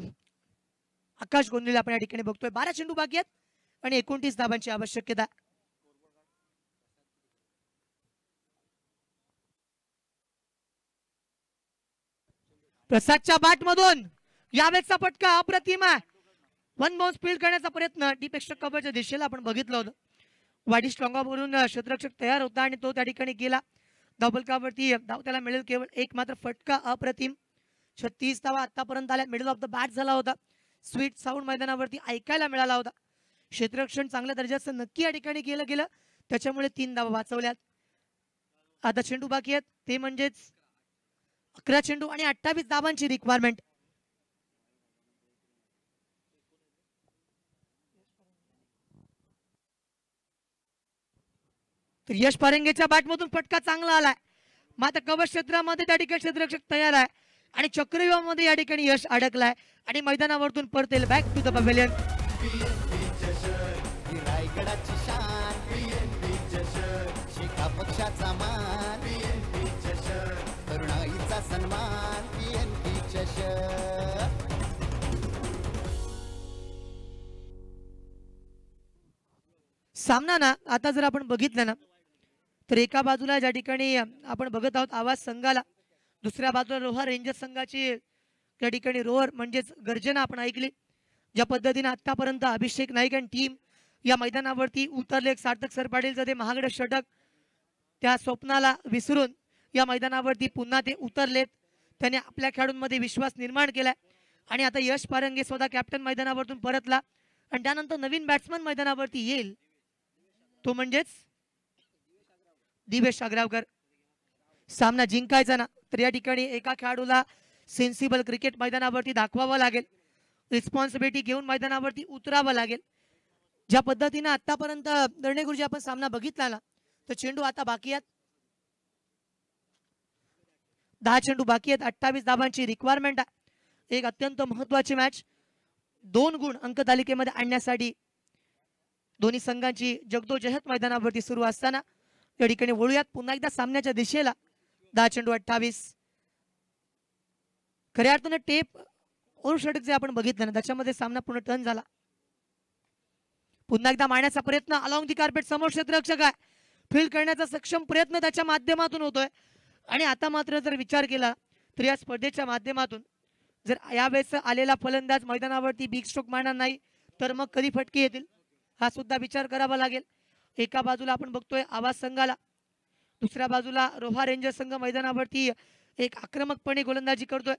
आकाश गोंधळीला आपण या ठिकाणी बघतोय. 12 चेंडू बाकी आहेत आणि 29 धावांची आवश्यकता. प्रसादच्या बॅट मधून यावेळेचा फटका अप्रतिम आहे. 1 बाउन्स फील्ड करण्याचा प्रयत्न डीप एक्स्ट्रा कव्हरच्या दिशेला आपण बघितलं होतं. वाडी स्ट्रॉंगावरून क्षेत्ररक्षक तयार होता आणि तो त्या ठिकाणी गेला. धावफलकावरती धाव त्याला मिळेल केवळ एक, मात्र फटका अप्रतिम. 36 धावा आतापर्यंत आल्या. मिडल ऑफ द बॅट झाला होता. स्वीट साऊंड मैदानावरती ऐकायला मिळाला होता. क्षेत्ररक्षण चांगल्या दर्जाचं नक्की या ठिकाणी केलं गेलं, त्याच्यामुळे 3 धावा वाचवल्यात. आता चेंडू बाकी आहेत, ते म्हणजेच 11 चेंडू आणि 28 धावांची रिक्वायरमेंट. तर यश पारंगेच्या बॅटमधून फटका चांगला आलाय, मात्र कवच क्षेत्रामध्ये त्या ठिकाणी क्षेत्ररक्षक तयार आहे आणि चक्रव्यूहामध्ये या ठिकाणी यश अडकलाय आणि मैदानावरतून परतेल बॅक टू द पवेलियन. ही रायगडाची शान शिखा पक्षाचा मान तरुणाईचा सन्मान PNP चषक. सामना ना आता जर आपण बघितलं ना तर एका बाजूला ज्या ठिकाणी आपण बघत आहोत आवाज संघाला, दुसऱ्या बाजूला रोहा रेंजर्स संघाची त्या ठिकाणी रोअर म्हणजेच गर्जना आपण ऐकली. ज्या पद्धतीने आतापर्यंत अभिषेक नाईक आणि टीम या मैदानावरती उतरले, सार्थक सर पाटीलचं ते महागडे षटक त्या स्वप्नाला विसरून या मैदानावरती पुन्हा ते उतरलेत. त्याने आपल्या खेळाडूंमध्ये विश्वास निर्माण केलाय आणि आता यश पारंगे स्वतः कॅप्टन मैदानावरतून परतला आणि त्यानंतर नवीन बॅट्समन मैदानावरती येईल, तो म्हणजेच दिवेश आग्रावकर. सामना जिंकायचा ना तर या ठिकाणी एका खेळाडूला सेन्सिबल क्रिकेट मैदानावरती दाखवावं लागेल, रिस्पॉन्सिबिलिटी घेऊन मैदानावरती उतरावं लागेल. ज्या पद्धतीने आतापर्यंत दर्णे गुरुजी आपण सामना बघितला ना तर चेंडू आता बाकी आहेत, 10 चेंडू बाकी आहेत, 28 धावांची रिक्वायरमेंट आहे. एक अत्यंत महत्वाची मॅच, 2 गुण अंक तालिकेमध्ये आणण्यासाठी दोन्ही संघांची जगदोजहद मैदानावरती सुरू असताना या ठिकाणी वळूयात पुन्हा एकदा सामन्याच्या दिशेला. 10 चेंडू 28. खऱ्या अर्थानं टेप और षटक जे आपण बघितलं ना त्याच्यामध्ये सामना पूर्ण टर्न झाला. पुन्हा एकदा मारण्याचा प्रयत्न अलॉंग दी कार्पेट, समोर क्षेत्ररक्षक आहे, फील्ड करण्याचा सक्षम प्रयत्न त्याच्या माध्यमातून होतोय आणि आता मात्र जर विचार केला तर या स्पर्धेच्या माध्यमातून जर यावेळेस आलेला फलंदाज मैदानावरती बिग स्ट्रोक मारणार नाही तर मग कधी फटके येतील हा सुद्धा विचार करावा लागेल. एका बाजूला आपण बघतोय आवाज संघाला, दुसऱ्या बाजूला रोहा रेंजर्स संघ मैदानावरती एक आक्रमकपणे गोलंदाजी करतोय.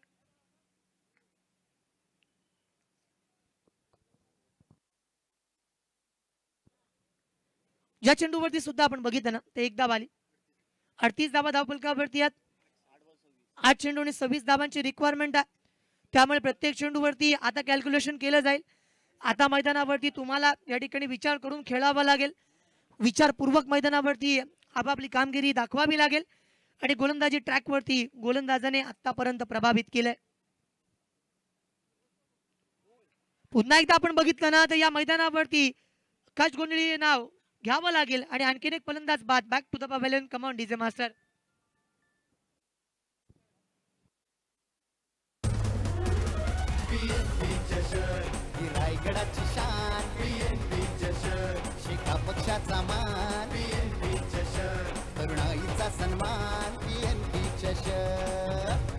ज्या चेंडूवरती सुद्धा आपण बघितलं ना ते एक धाव आली, 38 धावा धावफलकावरती आहेत, 8 चेंडू आणि 26 धावांची रिक्वायरमेंट आहे. त्यामुळे प्रत्येक चेंडूवरती आता कॅल्क्युलेशन केलं जाईल. आता मैदानावरती तुम्हाला या ठिकाणी विचार करून खेळावा लागेल, विचारपूर्वक मैदानावरती आपापली कामगिरी दाखवावी लागेल आणि गोलंदाजी ट्रॅकवरती गोलंदाजाने आतापर्यंत प्रभावित केलंय. पुन्हा एकदा आपण बघितलं ना तर या मैदानावरती आकाश गोंधळी नाव घ्यावं लागेल आणि आणखीन एक फलंदाज बाद. Back to the pavilion, come on DJ master. ही रायगडाची शान शिखा पक्षाचा मान तरुणाईचा सन्मान PNP चषक.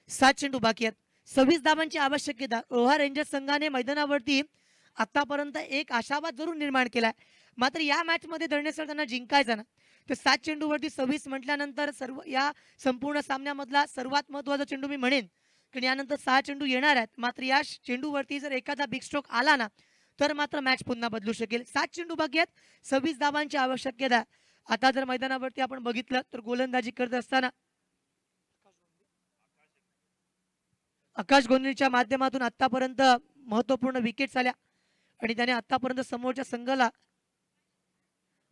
सात चेंडू बाकी आहेत, 26 धावांची आवश्यकता. रोहा रेंजर्स संघाने मैदानावरती आतापर्यंत एक आशावाद जरूर निर्माण केलाय, मात्र या मॅच मध्ये धरण्यासाठी त्यांना जिंकायचं ना तर 7 चेंडूवरती 26 म्हटल्यानंतर सर्व या संपूर्ण सामन्यामधला सर्वात महत्वाचा चेंडू मी म्हणेन की यानंतर 6 चेंडू येणार आहेत. मात्र या चेंडूवरती जर एखादा बिग स्ट्रोक आला ना तर मात्र मॅच पुन्हा बदलू शकेल. 7 चेंडू बाकी आहेत, 26 धावांची आवश्यकता. आता जर मैदानावरती आपण बघितलं तर गोलंदाजी करत असताना आकाश गोंधळीच्या माध्यमातून आतापर्यंत महत्वपूर्ण विकेट्स आल्या आणि त्याने आतापर्यंत समोरच्या संघाला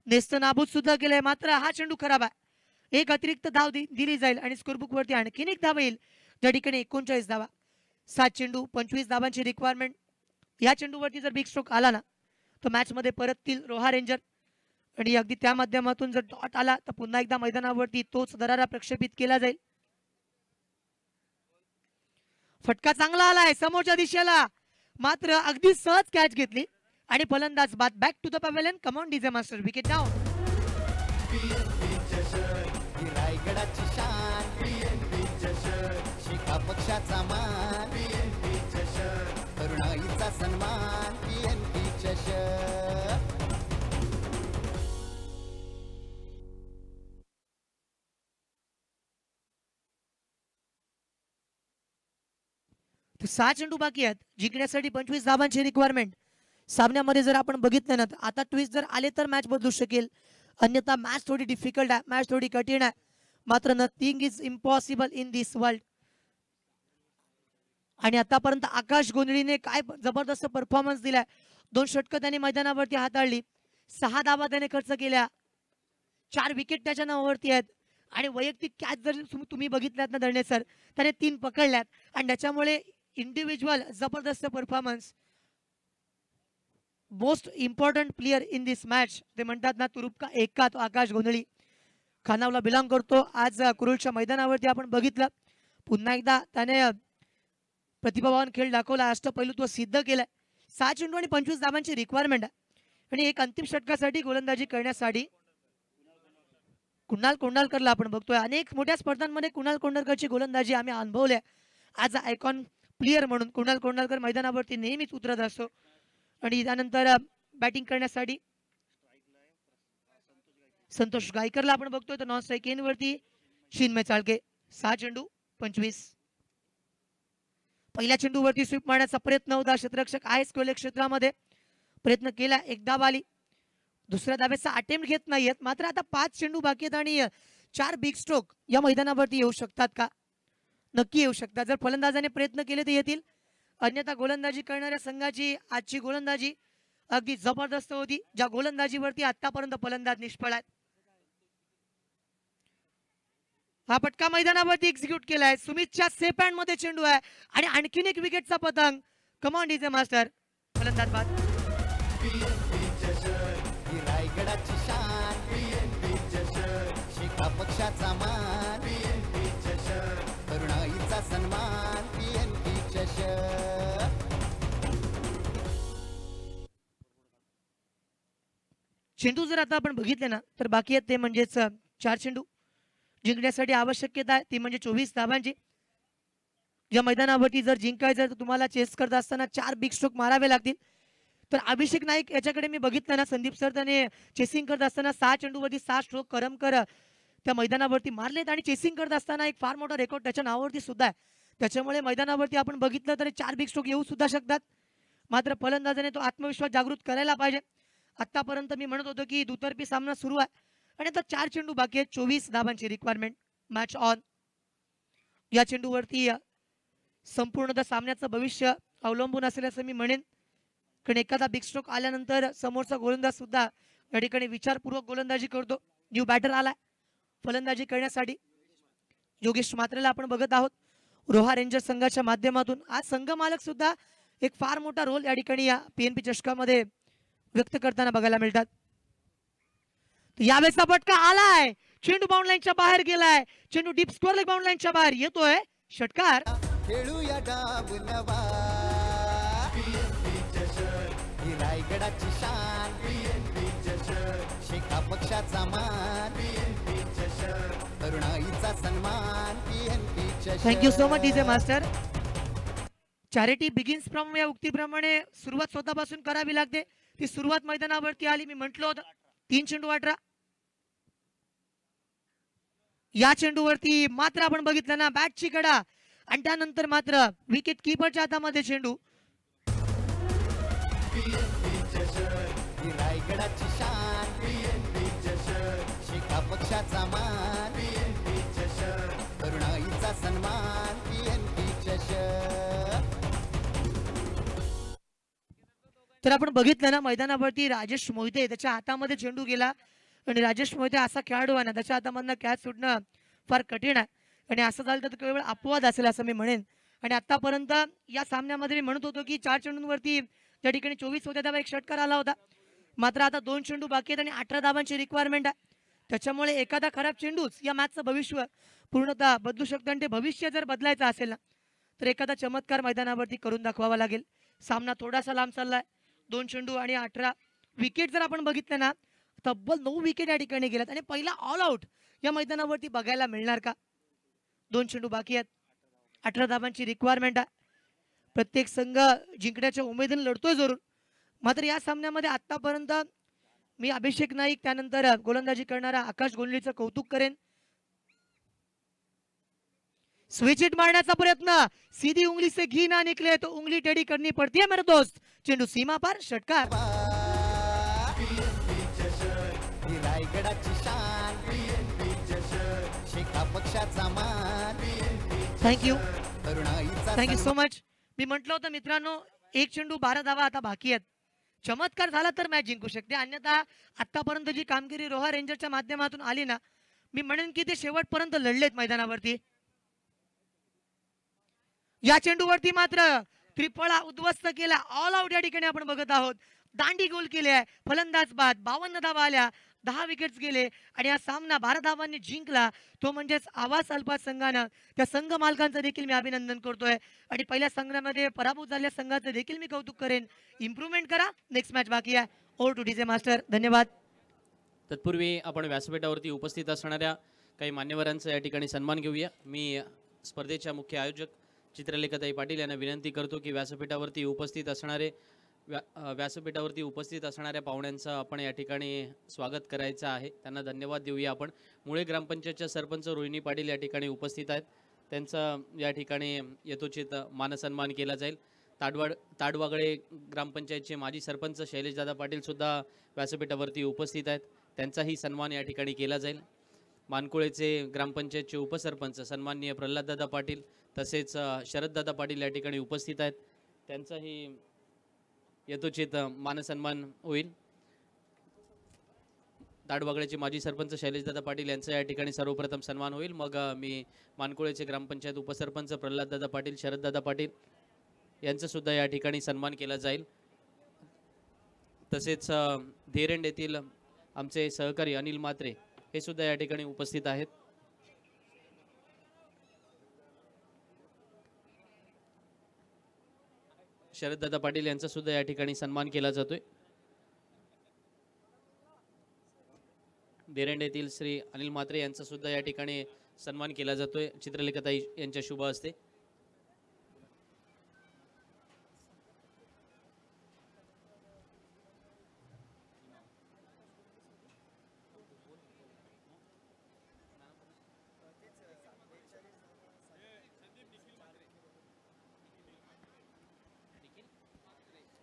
नेस्तनाबूत सुद्धा केलंय. मात्र हा चेंडू खराब आहे, एक अतिरिक्त धाव दिली जाईल आणि स्कोरबुक वरती आणखीन एक धाव येईल, ज्या ठिकाणी 39 धावा. 7 चेंडू 25 धावांची रिक्वायरमेंट. या चेंडूवरती जर बिग स्ट्रोक आला ना तर मॅच मध्ये परततील रोहा रेंजर आणि अगदी त्या माध्यमातून जर डॉट आला तर पुन्हा एकदा मैदानावरती तोच दरारा प्रक्षेपित केला जाईल. फटका चांगला आलाय समोरच्या दिशेला, मात्र अगदी सहज कॅच घेतली आणि फलंदाज बाद. Back to the pavilion, come on DJ master. Wicket down. रायगडाची शान शिखा पक्षाचा मान तरुणाईचा सन्मान PNP चषक. तर 6 चेंडू बाकी आहेत, जिंकण्यासाठी 25 धावांची रिक्वायरमेंट. सामन्यामध्ये जर आपण बघितलं ना तर आता ट्विस्ट जर आले तर मॅच बदलू शकेल, अन्यथा मॅच थोडी डिफिकल्ट आहे, मॅच थोडी कठीण आहे. मात्र nothing is impossible in this world. आणि आतापर्यंत आकाश गोंधळीने काय जबरदस्त परफॉर्मन्स दिलाय. 2 षटकं त्याने मैदानावरती हाताळली, 6 धावा त्याने खर्च केल्या, 4 विकेट त्याच्या नावावरती आहेत. आणि वैयक्तिक कॅच जर तुम्ही बघितल्यात ना दळणे सर, त्याने 3 पकडल्यात. आणि त्याच्यामुळे इंडिव्हिज्युअल जबरदस्त performance. Most important player in this match ते म्हणतात ना तुरुपका एका, तो आकाश गोंधळी खानावला बिलॉंग करतो. आज कुरुलच्या मैदानावरती आपण बघितलं पुन्हा एकदा त्याने प्रतिभावान खेळ दाखवला, अष्टपैलुत्व सिद्ध केलंय. 6 चेंडू आणि 25 धावांची रिक्वायरमेंट आहे. आणि एक अंतिम षटकासाठी गोलंदाजी करण्यासाठी कुणाल कोंडलकरला आपण बघतोय. अनेक मोठ्या स्पर्धांमध्ये कुणाल कोंडलकरची गोलंदाजी आम्ही अनुभवल्या. आज आयकॉन प्लेयर म्हणून कुणाल कोंडलकर मैदानावरती नेहमीच उतरत असतो. आणि त्यानंतर बॅटिंग करण्यासाठी संतोष गायकरला आपण बघतोय. तर नॉन स्ट्राईक एनवरती चिन्मय चाळके. 6 चेंडू 25. पहिल्या चेंडूवरती स्वीप मारण्याचा प्रयत्न होता. क्षेत्ररक्षक आहे स्क्वेअर क्षेत्रामध्ये, प्रयत्न केला, एक धाव आली. दुसऱ्या धावेचा अटेम्प्ट घेत नाहीयेत. मात्र आता 5 चेंडू बाकी आहेत आणि 4 बिग स्ट्रोक या मैदानावरती येऊ शकतात का? नक्की येऊ शकतात. जर फलंदाजाने प्रयत्न केले तर येतील, अन्यथा गोलंदाजी करणाऱ्या संघाची आजची गोलंदाजी अगदी जबरदस्त होती, ज्या गोलंदाजीवरती आतापर्यंत फलंदाज निष्फळ आहेत. हा पटका मैदानावरती एक्झिक्यूट केलाय. सुमितच्या सेफ हँड मध्ये चेंडू आहे आणि आणखीन एक विकेटचा पतंग. Command DJ master. फलंदाज बाद. ही रायगडाची शान, शेका पक्षाचा मान, तरुणाईचा सन्मान, PNP चषक. चेंडू जर आता आपण बघितले ना तर बाकी आहेत ते म्हणजेच 4 चेंडू जिंकण्यासाठी आवश्यकता आहे ती म्हणजे 24 धावांची. या मैदानावरती जर जिंकायचं तर तुम्हाला चेस करत असताना 4 बिग स्ट्रोक मारावे लागतील. तर अभिषेक नाईक याच्याकडे मी बघितलं ना, संदीप सर त्याने चेसिंग करत असताना 6 चेंडूवरती 6 स्ट्रोक करमकर त्या मैदानावरती मारलेत. आणि चेसिंग करत असताना एक फार मोठा रेकॉर्ड त्याच्या नावावरती सुद्धा आहे. त्याच्यामुळे मैदानावरती आपण बघितलं तर 4 बिग स्ट्रोक येऊ सुद्धा शकतात. मात्र फलंदाजाने तो आत्मविश्वास जागृत करायला पाहिजे. आतापर्यंत मी म्हणत होतो की दुतर्फी सामना सुरू आहे आणि आता 4 चेंडू बाकी आहेत, 24 धावांची रिक्वायरमेंट. Match on. या चेंडूवरती संपूर्णतः सामन्याचं भविष्य अवलंबून असेल असं मी म्हणेन, कारण एखादा बिग स्ट्रोक आल्यानंतर समोरचा गोलंदाज सुद्धा या ठिकाणी विचारपूर्वक गोलंदाजी करतो. न्यू बॅटर आलाय फलंदाजी करण्यासाठी. योगेश मात्रेला आपण बघत आहोत रोहा रेंजर्स संघाच्या माध्यमातून. आज संघ मालक सुद्धा एक फार मोठा रोल या ठिकाणी या PNP चषकामध्ये व्यक्त करताना बघायला मिळतात. यावेळेचा फटका आलाय, चेंडू बाउंड लाईनच्या बाहेर गेलाय, चेंडू डीप स्कोअर लेग बाउंड लाईनच्या बाहेर येतोय. षटकार. खेळूया डाब नवा, ही रायगडाची शान, शेका पक्षाचा मान, तरुणाईचा सन्मान, PNP चषक. Thank you so much DJ master. Charity begins from या उक्तीप्रमाणे सुरुवात स्वतःपासून करावी लागते. ती सुरुवात मैदानावरती आली. मी म्हटलं होतं 3 चेंडू 18. या चेंडूवरती मात्र आपण बघितलं ना बॅटची कडा आणि त्यानंतर मात्र विकेट किपरच्या हातामध्ये चेंडू. ही रायगडाची शान, शेका पक्षाचा मान, तरुणाईचा सन्मान, PNP चषक. तर आपण बघितलं ना मैदानावरती राजेश मोहिते त्याच्या हातामध्ये चेंडू गेला आणि राजेश मोहिते असा खेळाडू आहे ना त्याच्या हातामधनं कॅच सुटणं फार कठीण आहे. आणि असं झालं तर केवळ अपवाद असेल असं मी म्हणेन. आणि आतापर्यंत या सामन्यामध्ये मी म्हणत होतो की 4 चेंडूंवरती त्या ठिकाणी 24 होत्या तेव्हा एक षटकार आला होता. मात्र आता 2 चेंडू बाकी आहेत आणि 18 धावांची रिक्वायरमेंट आहे. त्याच्यामुळे एखादा खराब चेंडूच या मॅचचं भविष्य पूर्णतः बदलू शकतं. आणि ते भविष्य जर बदलायचं असेल ना तर एखादा चमत्कार मैदानावरती करून दाखवावा लागेल. सामना थोडासा लांब चाललाय. 2 चेंडू आणि 18 विकेट जर आपण बघितलं ना तब्बल 9 विकेट या ठिकाणी गेल्यात आणि पहिला ऑल आउट या मैदानावरती बघायला मिळणार का? 2 चेंडू बाकी आहेत, 18 धावांची रिक्वायरमेंट आहे. प्रत्येक संघ जिंकण्याच्या उमेदीने लढतोय जरूर. मात्र या सामन्यामध्ये आतापर्यंत मी अभिषेक नाईक त्यानंतर गोलंदाजी करणारा आकाश गोंधळीचं कौतुक करेन. स्विच हिट मारण्याचा प्रयत्न, सीधी उंगली से घी ना निकले तो उंगली टेढ़ी करनी पड़ती है मेरे दोस्त. चेंडू सीमा पार, षटकार. ही रायगडाची शान शेका पक्षाचा मान थँक्यू तरुणाईचा थँक्यू सो मच. मी म्हटलं होतं मित्रांनो, एक चेंडू 12 धावा आता बाकी आहेत. चमत्कार झाला तर मॅच जिंकू शकते, अन्यथा आतापर्यंत जी कामगिरी रोहा रेंजरच्या माध्यमातून आली ना, मी म्हणेन की ते शेवटपर्यंत लढलेत मैदानावरती. या चेंडूवरती मात्र त्रिफळा उद्ध्वस्त केला. ऑल आउट या ठिकाणी आपण बघत आहोत. दांडी गोल केले आहे, फलंदाज बाद. 52 धावा आल्या, 10 विकेट्स गेले आणि हा सामना 12 धावांनी जिंकला. तो म्हणजेच आवाज अल्फाज संघानं, त्या संघ मालकांचं देखील मी अभिनंदन करतोय आणि पहिल्या संघामध्ये पराभूत झालेल्या संघाचं देखील मी कौतुक करेन. इम्प्रूव्हमेंट करा, नेक्स्ट मॅच बाकी आहे. Over two DJ master. धन्यवाद. तत्पूर्वी आपण व्यासपीठावरती उपस्थित असणाऱ्या काही मान्यवरांचा या ठिकाणी सन्मान घेऊया. मी स्पर्धेच्या मुख्य आयोजक चित्रलेखाताई पाटील यांना विनंती करतो की व्यासपीठावरती उपस्थित असणाऱ्या पाहुण्यांचं आपण या ठिकाणी स्वागत करायचं आहे. त्यांना धन्यवाद देऊया आपण. मुळे ग्रामपंचायतच्या सरपंच रोहिणी पाटील या ठिकाणी उपस्थित आहेत. त्यांचा या ठिकाणी यथोचित मानसन्मान केला जाईल. ताडवागळे ग्रामपंचायतचे माजी सरपंच शैलेशदादा पाटील सुद्धा व्यासपीठावरती उपस्थित आहेत. त्यांचाही सन्मान या ठिकाणी केला जाईल. मानकुळेचे ग्रामपंचायतचे उपसरपंच सन्माननीय प्रल्हाददादा पाटील तसेच शरददादा पाटील या ठिकाणी उपस्थित आहेत. त्यांचाही यथोचित मानसन्मान होईल. ताडवागळ्याचे माजी सरपंच शैलेशदादा पाटील यांचा या ठिकाणी सर्वप्रथम सन्मान होईल. मग मी मानकुळेचे ग्रामपंचायत उपसरपंच प्रल्हाददादा पाटील, शरददादा पाटील यांचा सुद्धा या ठिकाणी सन्मान केला जाईल. तसेच धेरंड येथील आमचे सहकारी अनिल म्हात्रे हे सुद्धा या ठिकाणी उपस्थित आहेत. शरददादा पाटील यांचा सुद्धा या ठिकाणी सन्मान केला जातोय. धेरंड येथील श्री अनिल म्हात्रे यांचा सुद्धा या ठिकाणी सन्मान केला जातोय चित्रलेखाताई यांच्या शुभ हस्ते.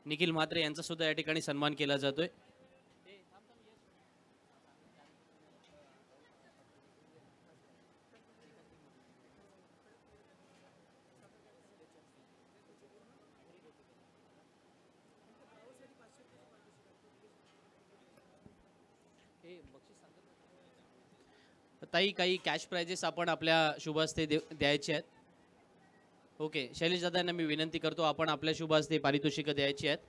निखिल म्हात्रे यांचा सुद्धा या ठिकाणी सन्मान केला जातोय. ताई, काही कॅश प्राइजेस आपण आपल्या शुभ हस्ते द्यायचे आहेत. ओके, शैलेश दादा यांना मी विनंती करतो, आपण आपल्या शुभ हस्ते पारितोषिकं द्यायची आहेत.